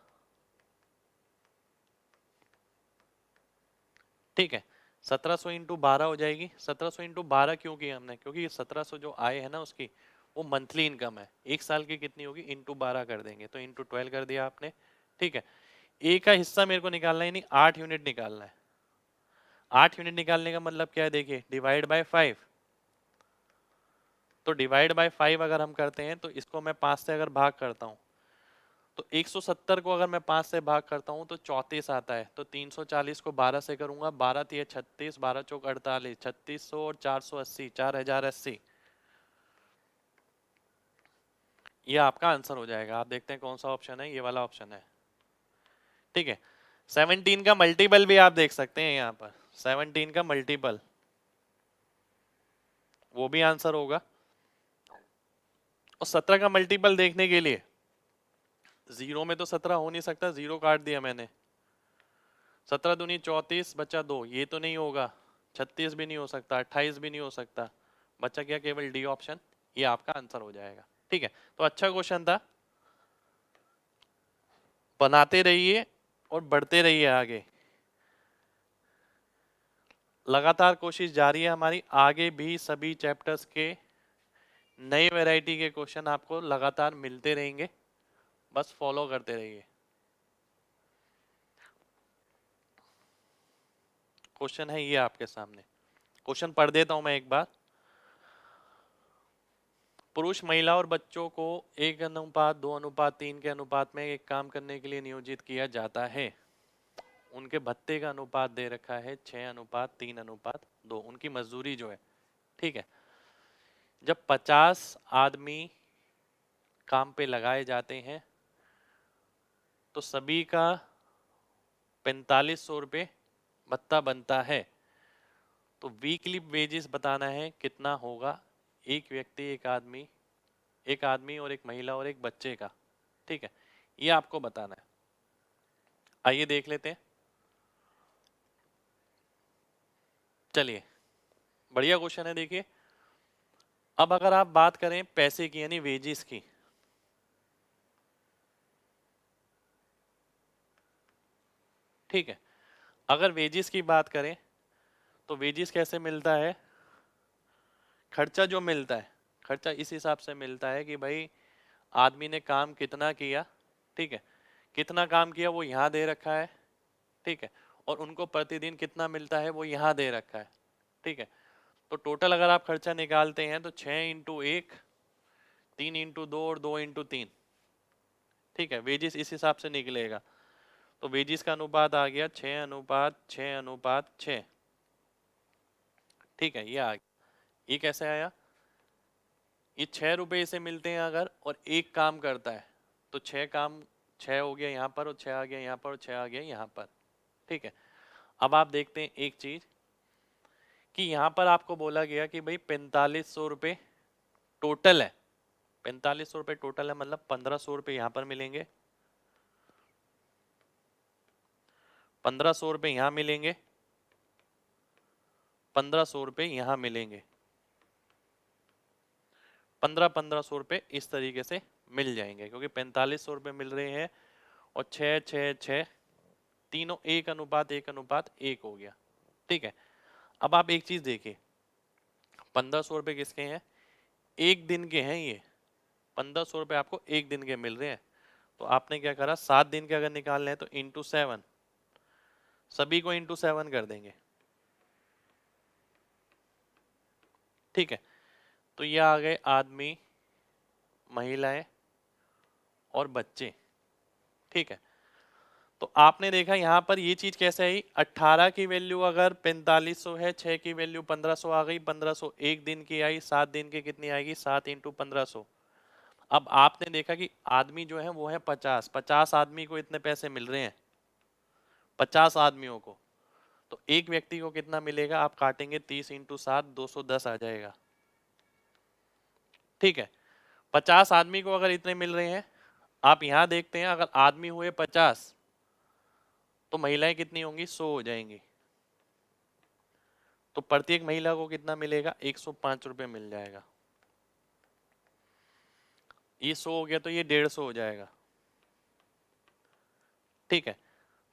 ठीक है, 1700 इंटू 12 हो जाएगी। 1700 इंटू 12 क्यों किया हमने, क्योंकि ये 1700 जो आए है ना उसकी, वो मंथली इनकम है। एक साल की कितनी होगी, इंटू 12 कर देंगे, तो इंटू 12 कर दिया आपने। ठीक है, ए का हिस्सा मेरे को निकालना है, नहीं 8 यूनिट निकालना है। 8 यूनिट निकालने का मतलब क्या है, देखिए डिवाइड बाय 5, तो डिवाइड बाय 5 अगर हम करते हैं तो इसको मैं 5 से अगर भाग करता हूँ, तो 170 को अगर मैं 5 से भाग करता हूँ तो 34 आता है। तो 340 को 12 से करूंगा, 12 तिया 36, 12 चौक 48, 3600 और 480, 4080। ये आपका आंसर हो जाएगा। आप देखते हैं कौन सा ऑप्शन है, ये वाला ऑप्शन है। ठीक है, 17 का मल्टीपल भी आप देख सकते हैं यहाँ पर, 17 का मल्टीपल, वो भी आंसर होगा। और 17 का मल्टीपल देखने के लिए, जीरो में तो 17 हो नहीं सकता, जीरो काट दिया मैंने। 17 दूनी 34 बचा 2, ये तो नहीं होगा। 36 भी नहीं हो सकता, 28 भी नहीं हो सकता, बचा क्या, केवल डी ऑप्शन, ये आपका आंसर हो जाएगा। ठीक है, तो अच्छा क्वेश्चन था, बनाते रहिए और बढ़ते रहिए आगे। लगातार कोशिश जारी है हमारी, आगे भी सभी चैप्टर्स के नई वैरायटी के क्वेश्चन आपको लगातार मिलते रहेंगे, बस फॉलो करते रहिए। क्वेश्चन है ये आपके सामने, क्वेश्चन पढ़ देता हूं मैं एक बार। पुरुष, महिला और बच्चों को 1:2:3 के अनुपात में एक काम करने के लिए नियोजित किया जाता है। उनके भत्ते का अनुपात दे रखा है 6:3:2, उनकी मजदूरी जो है। ठीक है, जब 50 आदमी काम पे लगाए जाते हैं तो सभी का 4500 रुपये भत्ता बनता है। तो वीकली वेजेस बताना है कितना होगा, एक व्यक्ति, एक आदमी और एक महिला और एक बच्चे का। ठीक है, ये आपको बताना है। आइए देख लेते हैं। चलिए, बढ़िया क्वेश्चन है, देखिए। अब अगर आप बात करें पैसे की, यानी वेजेस की, ठीक है, अगर वेजेस की बात करें तो वेजेस कैसे मिलता है, खर्चा जो मिलता है, खर्चा इस हिसाब से मिलता है कि भाई आदमी ने काम कितना किया, ठीक है, कितना काम किया वो यहाँ दे रखा है, ठीक है, और उनको प्रतिदिन कितना मिलता है वो यहाँ दे रखा है। ठीक है, तो टोटल अगर आप खर्चा निकालते हैं तो 6 × 1, 3 × 2 और 2 × 3। ठीक है, वेजिस इस हिसाब से निकलेगा। तो वेजिस का अनुपात आ गया 6:6:6। ठीक है, ये आ गया। ये कैसे आया, ये 6 रुपये से मिलते हैं अगर, और एक काम करता है तो 6 काम, 6 हो गया यहाँ पर और 6 आ गया यहाँ पर और 6 आ गया यहाँ पर। ठीक है, अब आप देखते हैं एक चीज कि यहां पर आपको बोला गया कि भाई 4500 रुपये टोटल है, 4500 रुपये टोटल है, मतलब 1500 रुपये यहां पर मिलेंगे, 1500 रुपये यहां मिलेंगे, 1500 रुपये यहां मिलेंगे, 1500 रुपये इस तरीके से मिल जाएंगे, क्योंकि 4500 रुपये मिल रहे हैं और 6 तीनों एक अनुपात एक हो गया। ठीक है, अब आप एक चीज देखिए, 1500 रुपये किसके हैं, एक दिन के हैं ये, 1500 रुपये आपको एक दिन के मिल रहे हैं, तो आपने क्या करा, 7 दिन के अगर निकालने हैं तो इंटू 7, सभी को इंटू 7 कर देंगे। ठीक है, तो ये आ गए आदमी, महिलाएं और बच्चे। ठीक है, तो आपने देखा यहाँ पर ये चीज कैसे आई, 18 की वैल्यू अगर 4500 है, 6 की वैल्यू 1500 आ गई, 1500 एक दिन की आई, 7 दिन की कितनी आएगी, 7 इंटू 1500। अब आपने देखा कि आदमी जो है वो है 50 आदमी को इतने पैसे मिल रहे हैं, 50 आदमियों को, तो एक व्यक्ति को कितना मिलेगा, आप काटेंगे 30 इंटू 7, 210 आ जाएगा। ठीक है, 50 आदमी को अगर इतने मिल रहे हैं, आप यहां देखते हैं अगर आदमी हुए 50 तो महिलाएं कितनी होंगी, 100 हो जाएंगी, तो प्रत्येक महिला को कितना मिलेगा, 105 रुपये मिल जाएगा। ये 100 हो गया तो ये 150 हो जाएगा। ठीक है,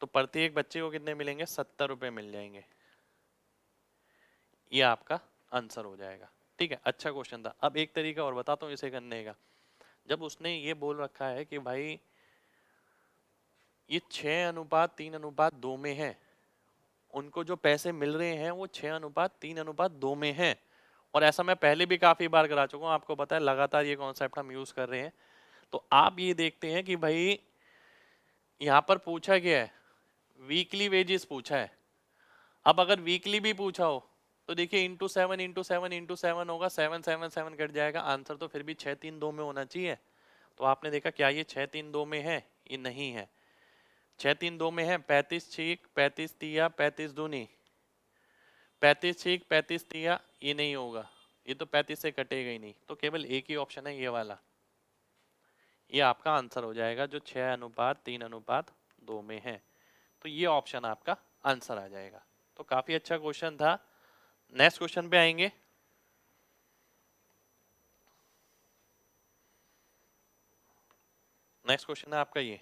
तो प्रत्येक बच्चे को कितने मिलेंगे, 70 रुपये मिल जाएंगे, ये आपका आंसर हो जाएगा। ठीक है, अच्छा क्वेश्चन था। अब एक तरीका और बताता हूँ इसे करने का, जब उसने ये बोल रखा है कि भाई ये 6:3:2 में है, उनको जो पैसे मिल रहे हैं वो 6:3:2 में है, और ऐसा मैं पहले भी काफी बार करा चुका हूँ, आपको पता है, लगातार ये कॉन्सेप्ट हम यूज कर रहे हैं। तो आप ये देखते हैं कि भाई यहाँ पर पूछा गया है, वीकली वेजेस पूछा है। अब अगर वीकली भी पूछा हो तो देखिए इंटू 7 इंटू 7 इंटू 7 होगा, 7 कट जाएगा, आंसर तो फिर भी 6:3:2 में होना चाहिए। तो आपने देखा क्या ये 6:3:2 में है, ये नहीं है। 6:3:2 में है 35 6 35 तिया 35 दूनी 35 6 35 तिया, ये नहीं होगा, ये तो 35 से कटेगा ही नहीं, तो केवल एक ही ऑप्शन है ये वाला, ये आपका आंसर हो जाएगा जो 6:3:2 में है, तो ये ऑप्शन आपका आंसर आ जाएगा। तो काफी अच्छा क्वेश्चन था। नेक्स्ट क्वेश्चन पे आएंगे। नेक्स्ट क्वेश्चन है आपका ये,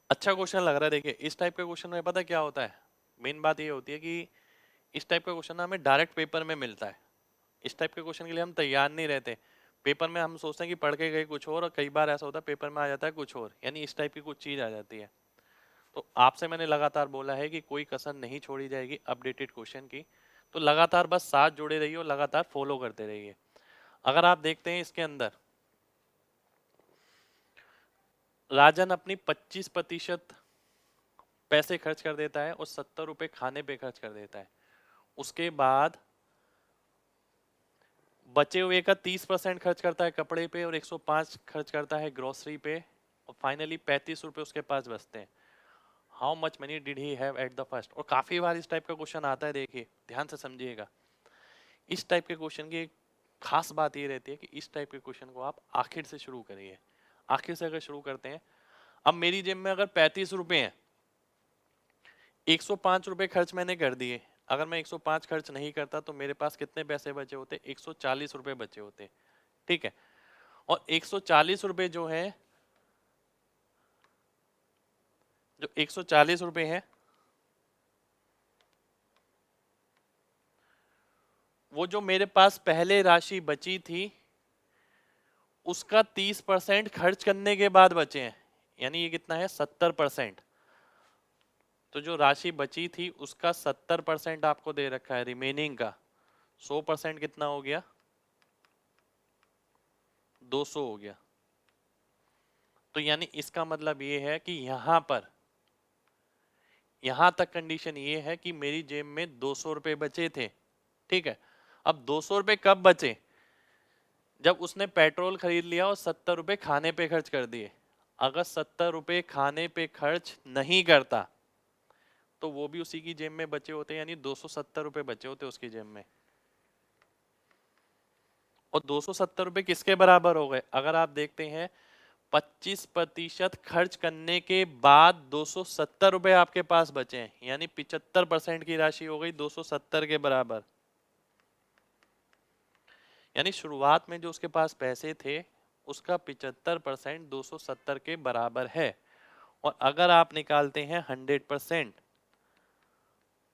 अच्छा क्वेश्चन लग रहा है। देखिए इस टाइप के क्वेश्चन में पता क्या होता है, मेन बात ये होती है कि इस टाइप का क्वेश्चन हमें डायरेक्ट पेपर में मिलता है, इस टाइप के क्वेश्चन के लिए हम तैयार नहीं रहते। पेपर में हम सोचते हैं कि पढ़ के गए कुछ और कई बार ऐसा होता है पेपर में आ जाता है कुछ और, यानी इस टाइप की कुछ चीज आ जाती है। तो आपसे मैंने लगातार बोला है कि कोई कसर नहीं छोड़ी जाएगी अपडेटेड क्वेश्चन की, तो लगातार बस साथ जुड़े रहिए और लगातार फॉलो करते रहिए। अगर आप देखते हैं इसके अंदर राजन अपनी 25% पैसे खर्च कर देता है और 70 रुपए खाने पे खर्च कर देता है, उसके बाद बचे हुए का 30% खर्च करता है कपड़े पे और 105 खर्च करता है ग्रोसरी पे, और फाइनली 35 रुपए उसके पास बचते हैं। How much money did he have at the first. और काफी बार इस टाइप का क्वेश्चन आता है, देखिए ध्यान से समझिएगा। इस टाइप के क्वेश्चन की एक खास बात ये रहती है कि इस टाइप के क्वेश्चन को आप आखिर से शुरू करिए। आखिर से अगर शुरू करते हैं, अब मेरी जेब में अगर 35 रुपए हैं, 105 रुपए खर्च मैंने कर दिए, अगर मैं 105 खर्च नहीं करता तो मेरे पास कितने पैसे बचे होते, 140 रुपए बचे होते। ठीक है, और 140 रुपए जो है, जो 140 रुपए है, वो जो मेरे पास पहले राशि बची थी उसका 30% खर्च करने के बाद बचे हैं, यानी ये कितना है 70%। तो जो राशि बची थी उसका 70% आपको दे रखा है, रिमेनिंग का 100% कितना हो गया, 200 हो गया। तो यानी इसका मतलब ये है कि यहां पर, यहां तक कंडीशन ये है कि मेरी जेब में 200 रुपए बचे थे। ठीक है। अब 200 रुपए कब बचे? जब उसने पेट्रोल खरीद लिया और 70 रुपए खाने पे खर्च कर दिए। अगर 70 रुपए खाने पे खर्च नहीं करता तो वो भी उसी की जेब में बचे होते, यानी 270 रुपए बचे होते उसकी जेब में। और 270 रुपए किसके बराबर हो गए? अगर आप देखते हैं 25% खर्च करने के बाद 270 रुपए आपके पास बचे हैं, यानी 75% की राशि हो गई 270 के बराबर। यानी शुरुआत में जो उसके पास पैसे थे उसका 75% 270 के बराबर है। और अगर आप निकालते हैं 100%,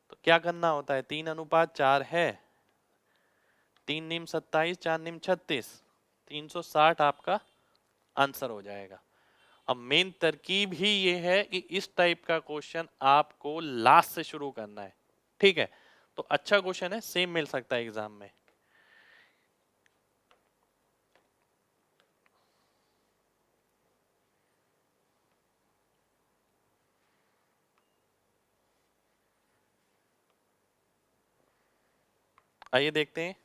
तो क्या करना होता है? 3:4 है, 3 नीम 27, 4 नीम 36, 360 आपका आंसर हो जाएगा। अब मेन तरकीब ही ये है कि इस टाइप का क्वेश्चन आपको लास्ट से शुरू करना है, ठीक है। तो अच्छा क्वेश्चन है, सेम मिल सकता है एग्जाम में। आइए देखते हैं।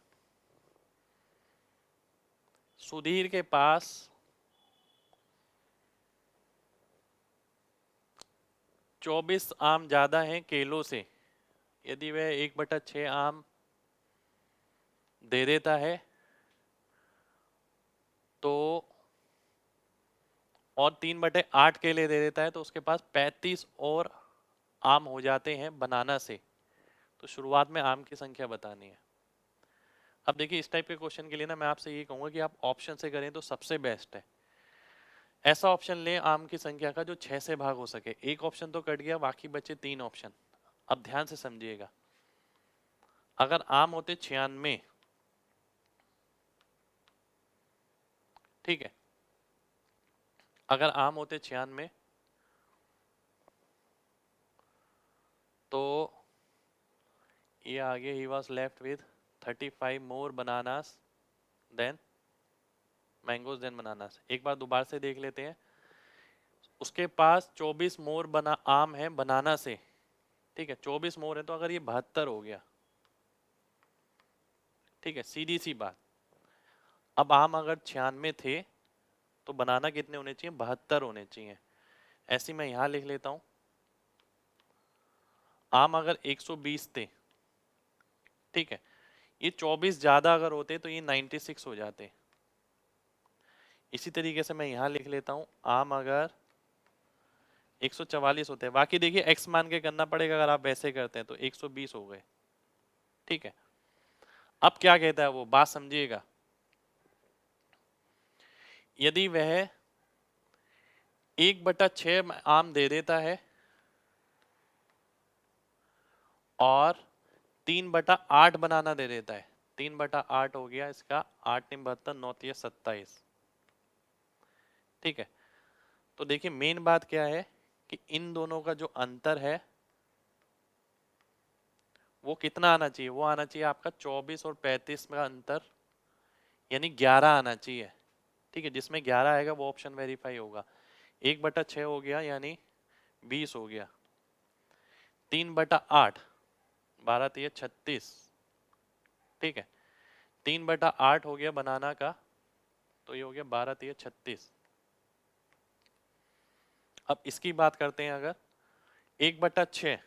सुधीर के पास 24 आम ज्यादा हैं केलों से। यदि वह 1/6 आम दे देता है तो, और 3/8 केले दे देता है, तो उसके पास 35 और आम हो जाते हैं बनाना से। तो शुरुआत में आम की संख्या बतानी है। अब देखिए इस टाइप के क्वेश्चन के लिए ना मैं आपसे ये कहूंगा कि आप ऑप्शन से करें तो सबसे बेस्ट है। ऐसा ऑप्शन लें आम की संख्या का जो 6 से भाग हो सके। एक ऑप्शन तो कट गया, बाकी बचे 3 ऑप्शन। अब ध्यान से समझिएगा। अगर आम होते 96, ठीक है, अगर आम होते 96 तो ये आगे ही was left with 35 more bananas than mangoes than bananas. एक बार दोबारा से देख लेते हैं। उसके पास 24 मोर बना आम है बनाना से, ठीक है, 24 मोर है, तो अगर ये 72 हो गया, ठीक है, सीधी सी बात। अब आम अगर 96 थे तो बनाना कितने होने चाहिए? 72 होने चाहिए। ऐसे मैं यहां लिख लेता हूं। आम अगर 120 थे, ठीक है, ये 24 ज्यादा अगर होते तो ये 96 हो जाते। इसी तरीके से मैं यहां लिख लेता हूं, आम अगर 144 होते हैं, बाकी देखिए एक्स मान के करना पड़ेगा। अगर आप वैसे करते हैं तो 120 हो गए, ठीक है। अब क्या कहता है वो, बात समझिएगा। यदि वह 1/6 आम दे देता है और 3/8 बनाना दे देता है, 3/8 हो गया इसका, 8×3 = 72, 9×3 = 27, ठीक है। तो देखिए मेन बात क्या है कि इन दोनों का जो अंतर है वो कितना आना चाहिए? वो आना चाहिए आपका 24 और 35 का अंतर, यानी 11 आना चाहिए, ठीक है। जिसमें 11 आएगा वो ऑप्शन वेरीफाई होगा। 1/6 हो गया यानी 20 हो गया, 3/8 12×3 = 36, ठीक है, 3/8 हो गया बनाना का, तो ये हो गया 12×3 = 36। अब इसकी बात करते हैं। अगर 1/6,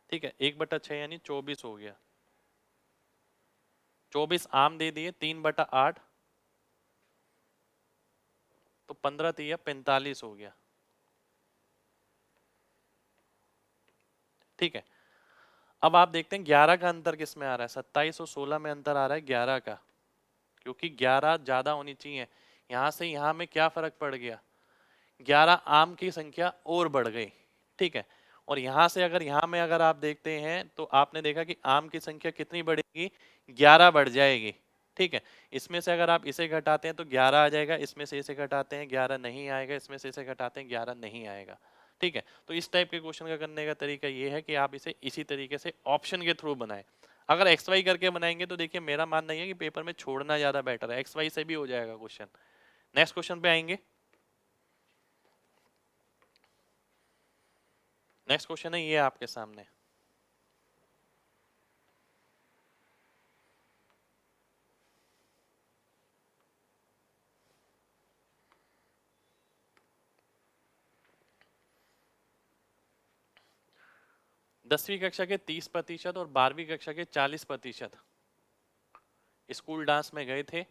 ठीक है, 1/6 यानी 24 हो गया, 24 आम दे दिए, 3/8 तो 15×3 = 45 हो गया, ठीक है। अब आप देखते हैं 11 का अंतर किस में आ रहा है? 27 और 16 में अंतर आ रहा है 11 का, क्योंकि 11 ज्यादा होनी चाहिए। यहां से यहां में क्या फर्क पड़ गया? 11 आम की संख्या और बढ़ गई, ठीक है। और यहां से अगर यहां में अगर आप देखते हैं तो आपने देखा कि आम की संख्या कितनी बढ़ेगी? 11 बढ़ जाएगी, ठीक है। इसमें से अगर आप इसे घटाते हैं तो 11 आ जाएगा, इसमें से इसे घटाते हैं 11 नहीं आएगा, इसमें से इसे घटाते हैं 11 नहीं आएगा, ठीक है। तो इस टाइप के क्वेश्चन का करने का तरीका ये है कि आप इसे इसी तरीके से ऑप्शन के थ्रू बनाएं। अगर एक्स वाई करके बनाएंगे तो देखिए मेरा मानना है कि पेपर में छोड़ना ज्यादा बेटर है, एक्स वाई से भी हो जाएगा क्वेश्चन। नेक्स्ट क्वेश्चन पे आएंगे। नेक्स्ट क्वेश्चन है ये आपके सामने। 10वीं कक्षा के 30% और 12वीं कक्षा के 40% स्कूल डांस में गए थे,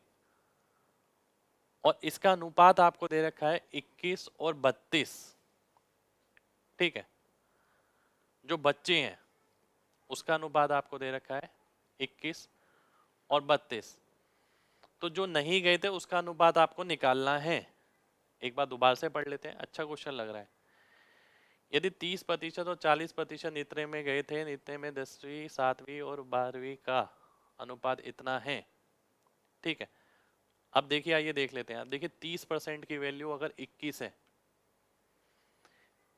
और इसका अनुपात आपको दे रखा है 21 और 32। ठीक है, जो बच्चे हैं उसका अनुपात आपको दे रखा है 21 और 32। तो जो नहीं गए थे उसका अनुपात आपको निकालना है। एक बार दोबारा से पढ़ लेते हैं, अच्छा क्वेश्चन लग रहा है। यदि 30% और 40% नित्य में गए थे, नित्य में 10वीं 7वीं और 12वीं का अनुपात इतना है। ठीक है, अब देखिए, आइए देख लेते हैं। अब देखिए 30% की वैल्यू अगर 21 है,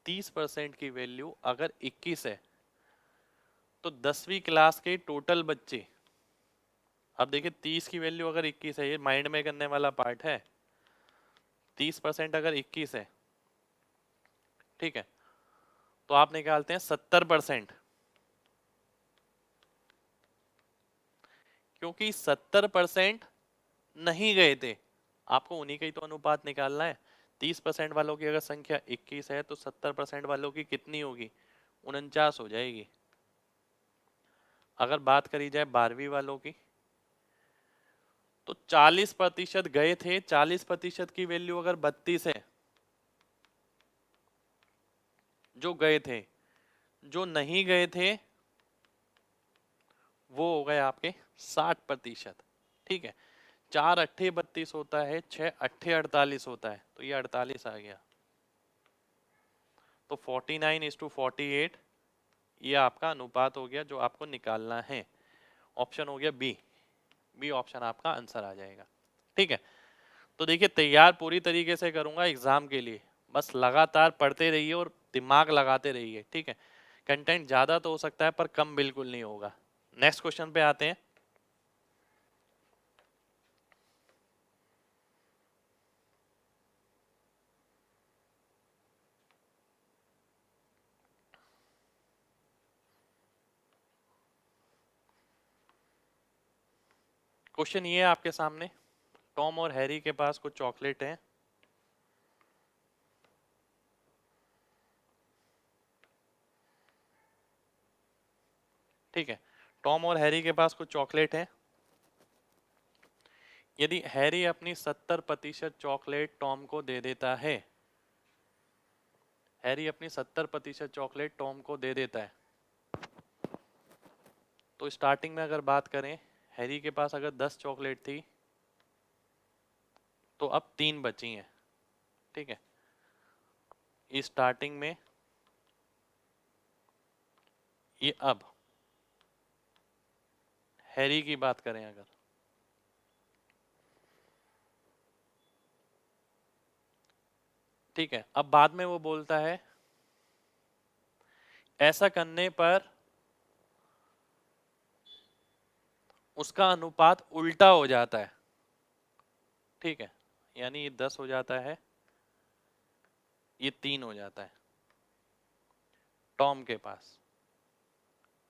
30% की वैल्यू अगर 21 है, तो 10वीं क्लास के टोटल बच्चे, अब देखिए 30 की वैल्यू अगर 21 है, ये माइंड में करने वाला पार्ट है। 30% अगर 21 है, ठीक है, तो आप निकालते हैं 70%। क्योंकि 70% नहीं गए थे, आपको उन्हीं का ही तो अनुपात निकालना है। 30% वालों की अगर संख्या 21 है, तो 70% वालों की कितनी होगी? 49 हो जाएगी। अगर बात करी जाए 12वीं वालों की, तो 40% गए थे, 40% की वैल्यू अगर 32 है, जो गए थे, जो नहीं गए थे वो हो गए आपके 60%। ठीक है, 4 अट्ठे 32 होता है, 6 अट्ठे 48 होता है, तो ये 48 आ गया। तो 49:48 ये आपका अनुपात हो गया जो आपको निकालना है। ऑप्शन हो गया बी। बी ऑप्शन आपका आंसर आ जाएगा। ठीक है, तो देखिए तैयार पूरी तरीके से करूंगा एग्जाम के लिए, बस लगातार पढ़ते रहिए और दिमाग लगाते रहिए। ठीक है, कंटेंट ज्यादा तो हो सकता है पर कम बिल्कुल नहीं होगा। नेक्स्ट क्वेश्चन पे आते हैं। क्वेश्चन ये है आपके सामने, टॉम और हैरी के पास कुछ चॉकलेट हैं। ठीक है, टॉम और हैरी के पास कुछ चॉकलेट है। यदि हैरी अपनी 70% चॉकलेट टॉम को दे देता है, हैरी अपनी 70% चॉकलेट टॉम को दे देता है, तो स्टार्टिंग में अगर बात करें, हैरी के पास अगर 10 चॉकलेट थी, तो अब 3 बची हैं। ठीक है, स्टार्टिंग में ये, अब हैरी की बात करें अगर, ठीक है, अब बाद में वो बोलता है ऐसा करने पर उसका अनुपात उल्टा हो जाता है। ठीक है, यानी ये 10 हो जाता है, ये 3 हो जाता है टॉम के पास।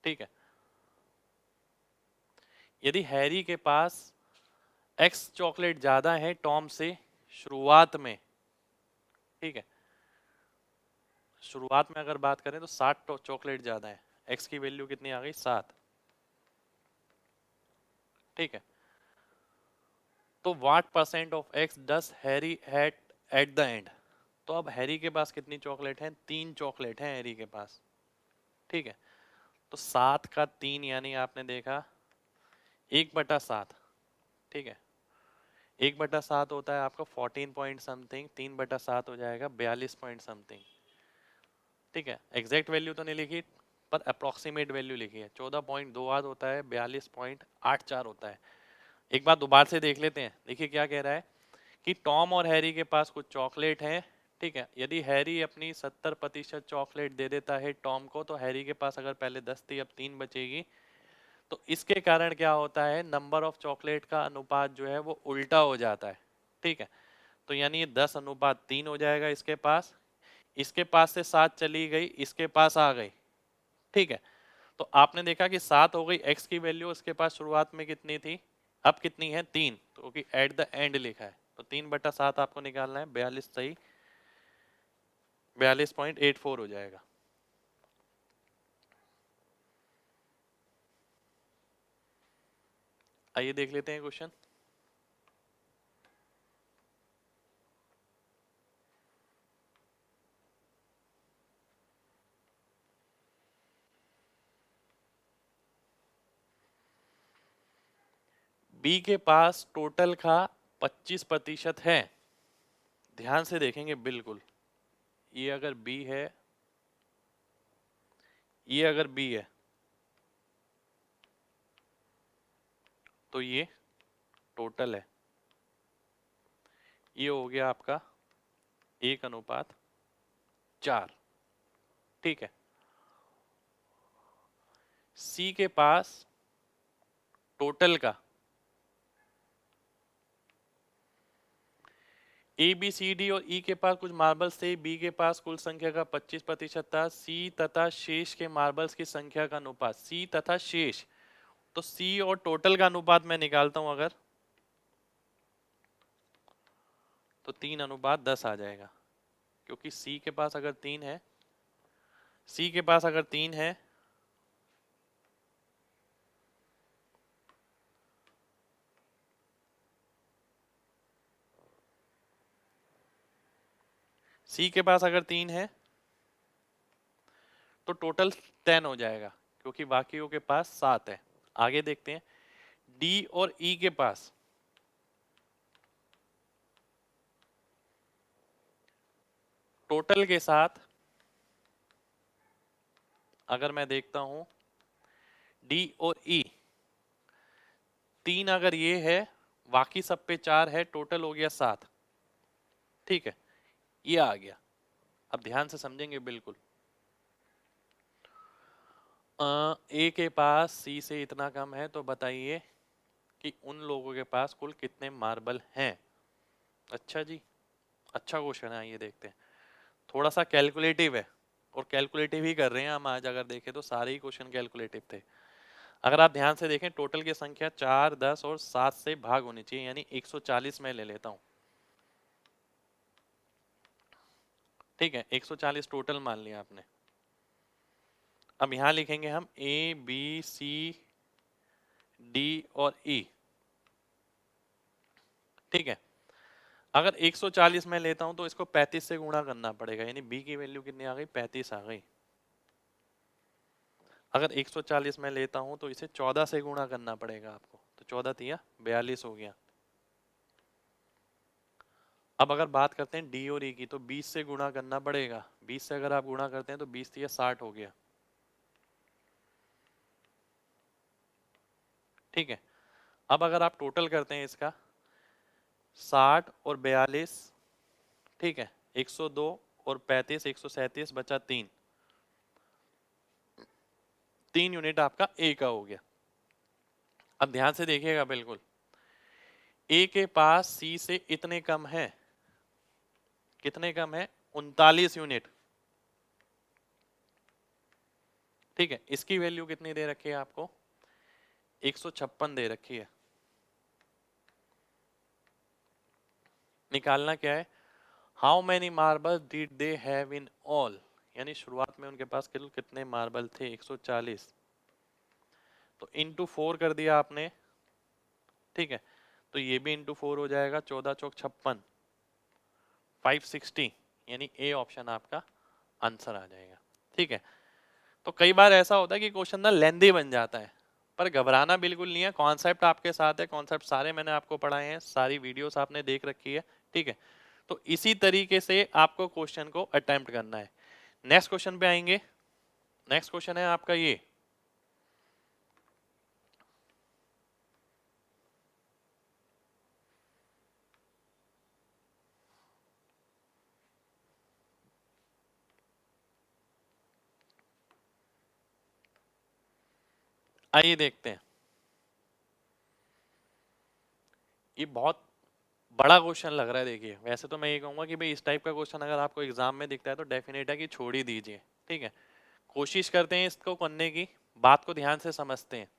ठीक है, यदि हैरी के पास एक्स चॉकलेट ज्यादा है टॉम से शुरुआत में, ठीक है, शुरुआत में अगर बात करें तो 7 चॉकलेट ज्यादा है, एक्स की वैल्यू कितनी आ गई? 7। ठीक है, तो what percent of x does Harry had at the end? तो अब हैरी के पास कितनी चॉकलेट है? 3 चॉकलेट है हैरी के पास। ठीक है, तो 7 का 3 यानी आपने देखा 1/7। ठीक है, 1/7 होता है आपका 14 पॉइंट समथिंग, 3/7 हो जाएगा 42 पॉइंट समथिंग। ठीक है, एग्जैक्ट वैल्यू तो नहीं लिखी पर अप्रोक्सीमेट वैल्यू लिखी है। 14.28 होता है, 42.84 होता है। एक बार दोबारा से देख लेते हैं, देखिए क्या कह रहा है कि टॉम और हैरी के पास कुछ चॉकलेट है। ठीक है, यदि हैरी अपनी 70% चॉकलेट दे देता है टॉम को, तो हैरी के पास अगर पहले 10 थी अब 3 बचेगी, तो इसके कारण क्या होता है, नंबर ऑफ चॉकलेट का अनुपात जो है वो उल्टा हो जाता है। ठीक है, तो यानी ये 10:3 हो जाएगा इसके पास, इसके पास से 7 चली गई, इसके पास आ गई। ठीक है, तो आपने देखा कि 7 हो गई, एक्स की वैल्यू उसके पास शुरुआत में कितनी थी, अब कितनी है? 3, क्योंकि एट द एंड लिखा है, तो 3/7 आपको निकालना है। 42 सही, 42.84 हो जाएगा। आइए देख लेते हैं क्वेश्चन। बी के पास टोटल का 25% है। ध्यान से देखेंगे बिल्कुल, ये अगर बी है, ये अगर बी है तो ये टोटल है। ये हो गया आपका 1:4। ठीक है। सी के पास टोटल का ए बी सी डी और ई के पास कुछ मार्बल्स थे। बी के पास कुल संख्या का 25% था। सी तथा शेष के मार्बल्स की संख्या का अनुपात, सी तथा शेष, तो सी और टोटल का अनुपात मैं निकालता हूं अगर, तो 3:10 आ जाएगा। क्योंकि सी के पास अगर 3 है, सी के पास अगर 3 है सी के पास अगर 3 है तो टोटल 10 हो जाएगा, क्योंकि बाकियों के पास 7 है। आगे देखते हैं, डी और ई के पास टोटल के साथ अगर मैं देखता हूं, डी और ई 3 अगर ये है, बाकी सब पे 4 है, टोटल हो गया 7। ठीक है, ये आ गया। अब ध्यान से समझेंगे बिल्कुल। ए के पास सी से इतना कम है, तो बताइए कि उन लोगों के पास कुल कितने मार्बल हैं। अच्छा जी, अच्छा क्वेश्चन है, ये देखते हैं। थोड़ा सा कैलकुलेटिव है, और कैलकुलेटिव ही कर रहे हैं हम आज। अगर देखें तो सारे ही क्वेश्चन कैलकुलेटिव थे। अगर आप ध्यान से देखें, टोटल की संख्या 4, 10 और 7 से भाग होनी चाहिए, यानी 140 में ले लेता हूं। ठीक है, 140 टोटल मान लिया आपने। अब यहां लिखेंगे हम ए बी सी डी और ई। ठीक है, अगर 140 में लेता हूं तो इसको 35 से गुणा करना पड़ेगा, यानी बी की वैल्यू कितनी आ गई, 35 आ गई। अगर 140 में लेता हूं तो इसे 14 से गुणा करना पड़ेगा आपको, तो 14 तिया 42 हो गया। अब अगर बात करते हैं डी और ई की, तो 20 से गुणा करना पड़ेगा। 20 से अगर आप गुणा करते हैं तो 20 तिया 60 हो गया। ठीक है, अब अगर आप टोटल करते हैं इसका, 60 और 42, ठीक है, 102 और 35, 137 बचा 3, 3 यूनिट आपका ए का हो गया। अब ध्यान से देखिएगा बिल्कुल, ए के पास सी से इतने कम है, कितने कम है, 39 यूनिट। ठीक है, इसकी वैल्यू कितनी दे रखी है आपको, 156 दे रखी है। निकालना क्या है, how many marble did they have in all, यानी शुरुआत में उनके पास कितने मार्बल थे, 140, तो इंटू 4 कर दिया आपने। ठीक है, तो ये भी इंटू 4 हो जाएगा, 14 चौक 56, 560, यानी ए ऑप्शन आपका आंसर आ जाएगा। ठीक है, तो कई बार ऐसा होता है कि क्वेश्चन ना लेंदी बन जाता है, पर घबराना बिल्कुल नहीं है। कॉन्सेप्ट आपके साथ है, कॉन्सेप्ट सारे मैंने आपको पढ़ाए हैं, सारी वीडियोस आपने देख रखी है। ठीक है, तो इसी तरीके से आपको क्वेश्चन को अटेम्प्ट करना है। नेक्स्ट क्वेश्चन पे आएंगे। नेक्स्ट क्वेश्चन है आपका ये, आइए देखते हैं। ये बहुत बड़ा क्वेश्चन लग रहा है। देखिए, वैसे तो मैं ये कहूंगा कि भाई इस टाइप का क्वेश्चन अगर आपको एग्जाम में दिखता है तो डेफिनेट है कि छोड़ ही दीजिए। ठीक है, कोशिश करते हैं इसको करने की, बात को ध्यान से समझते हैं।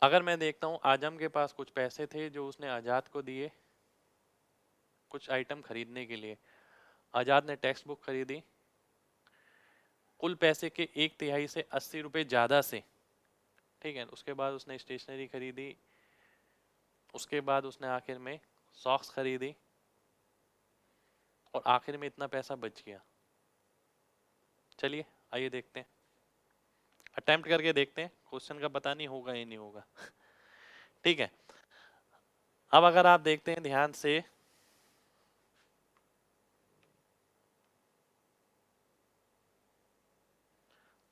अगर मैं देखता हूं, आजम के पास कुछ पैसे थे जो उसने आजाद को दिए कुछ आइटम खरीदने के लिए। आजाद ने टेक्स्ट बुक खरीदी, कुल पैसे के 1/3 से 80 रुपए ज्यादा से। ठीक है। उसके बाद उसने स्टेशनरी खरीदी, उसके बाद उसने आखिर में सॉक्स खरीदी, और आखिर में इतना पैसा बच गया। चलिए आइए देखते हैं, अटेम्प्ट करके देखते हैं, क्वेश्चन का पता नहीं होगा या नहीं होगा। ठीक है। अब अगर आप देखते हैं ध्यान से,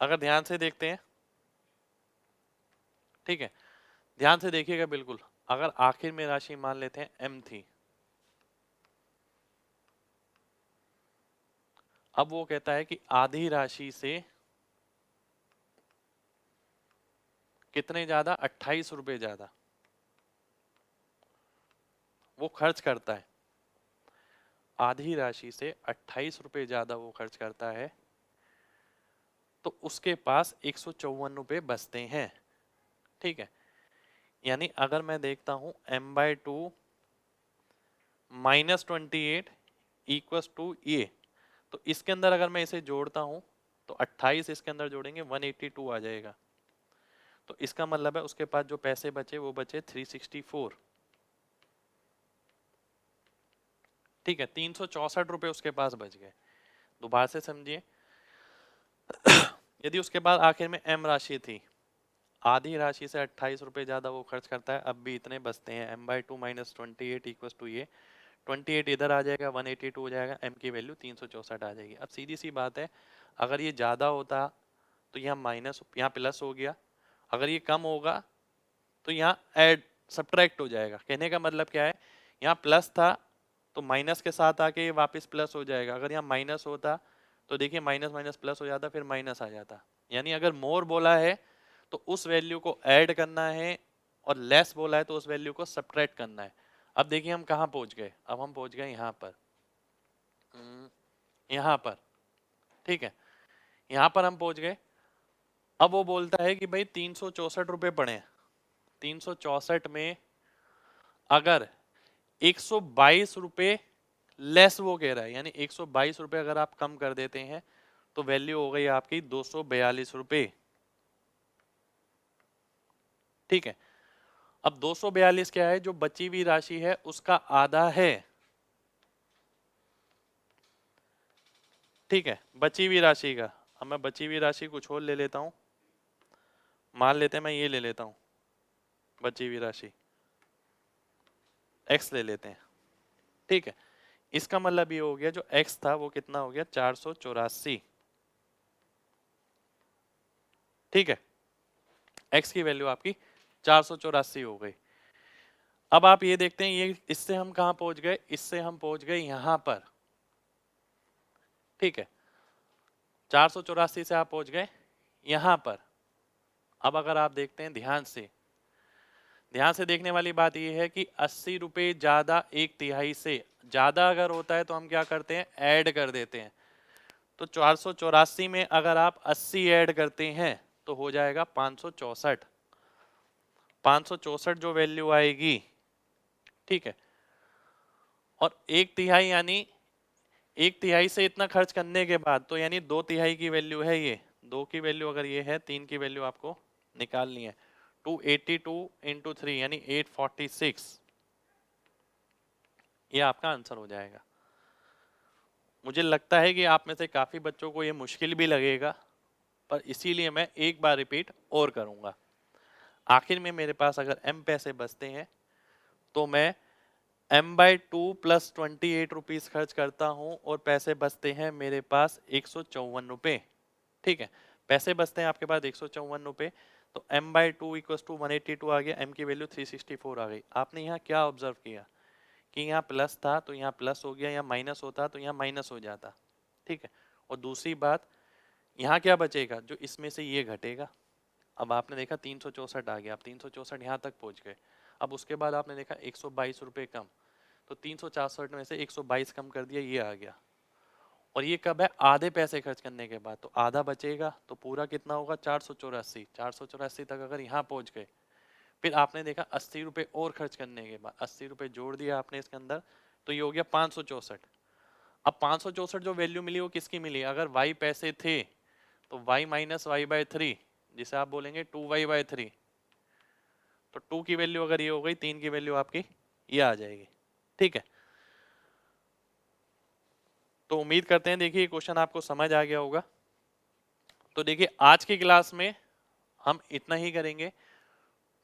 अगर ध्यान से देखते हैं, ठीक है, ध्यान से देखिएगा बिल्कुल। अगर आखिर में राशि मान लेते हैं m थी, अब वो कहता है कि आधी राशि से कितने ज्यादा, 28 रुपए ज्यादा वो खर्च करता है। आधी राशि से 28 रुपए ज्यादा वो खर्च करता है, तो उसके पास 154 रुपए बचते हैं। ठीक है। यानी अगर मैं देखता हूं m/2 -28 इक्वस टू ये, तो इसके अंदर अगर मैं इसे जोड़ता हूं तो 28 इसके अंदर जोड़ेंगे 182 आ जाएगा। तो इसका मतलब है उसके पास जो पैसे बचे वो बचे 364। ठीक है, 364 रुपए उसके पास बच गए। दोबारा से समझिए, यदि उसके बाद आखिर में m राशि थी, आधी राशि से 28 रुपए ज्यादा वो खर्च करता है, अब भी इतने बचते हैं। m/2 -28 इक्वस टू ये 28 इधर आ जाएगा, 182 हो जाएगा, m की वैल्यू 364 आ जाएगी। अब सीधी सी बात है, अगर ये ज्यादा होता तो यहाँ माइनस, यहाँ प्लस हो गया, अगर ये कम होगा तो यहाँ ऐड सब्ट्रैक्ट हो जाएगा। कहने का मतलब क्या है, यहाँ प्लस था तो माइनस के साथ आके ये वापस प्लस हो जाएगा। अगर यहाँ माइनस होता तो देखिए माइनस माइनस प्लस हो जाता, फिर माइनस आ जाता। यानी अगर मोर बोला है तो उस वैल्यू को ऐड करना है, और लेस बोला है तो उस वैल्यू को सब्ट्रैक्ट करना है। अब देखिए हम कहाँ पहुंच गए, अब हम पहुंच गए यहाँ पर, यहाँ पर। ठीक है, यहाँ पर हम पहुंच गए। अब वो बोलता है कि भाई 364 रुपए पड़े, 364 में अगर 122 रुपए लेस वो कह रहा है, यानी 122 रुपए अगर आप कम कर देते हैं तो वैल्यू हो गई आपकी 242 रुपए। ठीक है। अब 242 क्या है, जो बची हुई राशि है उसका आधा है। ठीक है, बची हुई राशि का। अब मैं बची हुई राशि कुछ और ले लेता हूं, मान लेते हैं मैं ये ले लेता हूं, बची हुई राशि x ले लेते हैं। ठीक है, इसका मतलब ये हो गया जो x था वो कितना हो गया, 484। ठीक है, x की वैल्यू आपकी 484 हो गई। अब आप ये देखते हैं, ये इससे हम कहां पहुंच गए, इससे हम पहुंच गए यहां पर। ठीक है, 484 से आप पहुंच गए यहां पर। अब अगर आप देखते हैं ध्यान से, ध्यान से देखने वाली बात यह है कि 80 रुपए ज्यादा एक तिहाई से ज्यादा अगर होता है तो हम क्या करते हैं, ऐड कर देते हैं। तो 484 में अगर आप 80 ऐड करते हैं तो हो जाएगा 564। 564 जो वैल्यू आएगी, ठीक है, और एक तिहाई यानी एक तिहाई से इतना खर्च करने के बाद तो यानी दो तिहाई की वैल्यू है ये, दो की वैल्यू अगर ये है, तीन की वैल्यू आपको निकालनी है। 282 इंटू 3 यानी 846, ये आपका आंसर हो जाएगा। मुझे लगता है कि आप में से काफी बच्चों को ये मुश्किल भी लगेगा, पर इसीलिए मैं एक बार रिपीट और करूंगा। आखिर में मेरे पास अगर m पैसे बचते हैं तो मैं m/2 प्लस 28 रुपीज खर्च करता हूं, और पैसे बचते हैं मेरे पास 154 रुपए। ठीक है, पैसे बचते हैं आपके पास 154 रुपए, तो m/2 इक्वस टू 182 आ गया, m की वैल्यू 364 आ गई। आपने यहाँ क्या ऑब्जर्व किया कि यहाँ प्लस था तो यहाँ प्लस हो गया, यहाँ माइनस होता तो यहाँ माइनस हो जाता। ठीक है, और दूसरी बात, यहाँ क्या बचेगा, जो इसमें से ये घटेगा। अब आपने देखा 364 आ गया, आप 364 यहाँ तक पहुंच गए। अब उसके बाद आपने देखा 122 रुपए कम, तो 364 में से 122 कम कर दिया, ये आ गया। और ये कब है, आधे पैसे खर्च करने के बाद, तो आधा बचेगा, तो पूरा कितना होगा 484। 484 तक अगर यहाँ पहुंच गए, फिर आपने देखा 80 रुपए और खर्च करने के बाद 80 रुपए जोड़ दिया आपने इसके अंदर, तो ये हो गया 564। अब 564 जो वैल्यू मिली वो किसकी मिली, अगर y पैसे थे तो y माइनस वाई बाय 3, जिसे आप बोलेंगे 2y/3, तो 2 की वैल्यू अगर ये हो गई, 3 की वैल्यू आपकी ये आ जाएगी। ठीक है, तो उम्मीद करते हैं देखिए क्वेश्चन आपको समझ आ गया होगा। तो देखिए आज की क्लास में हम इतना ही करेंगे।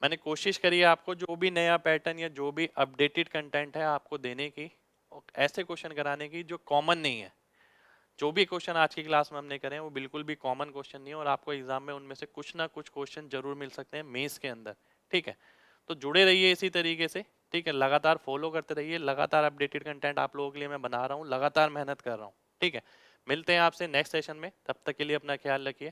मैंने कोशिश करी है आपको जो भी नया पैटर्न या जो भी अपडेटेड कंटेंट है आपको देने की, और ऐसे क्वेश्चन कराने की जो कॉमन नहीं है। जो भी क्वेश्चन आज की क्लास में हमने करे हैं वो बिल्कुल भी कॉमन क्वेश्चन नहीं है, और आपको एग्जाम में उनमें से कुछ ना कुछ क्वेश्चन जरूर मिल सकते हैं मेंस के अंदर। ठीक है, तो जुड़े रहिए इसी तरीके से। ठीक है, लगातार फॉलो करते रहिए, लगातार अपडेटेड कंटेंट आप लोगों के लिए मैं बना रहा हूँ, लगातार मेहनत कर रहा हूँ। ठीक है, मिलते हैं आपसे नेक्स्ट सेशन में, तब तक के लिए अपना ख्याल रखिए।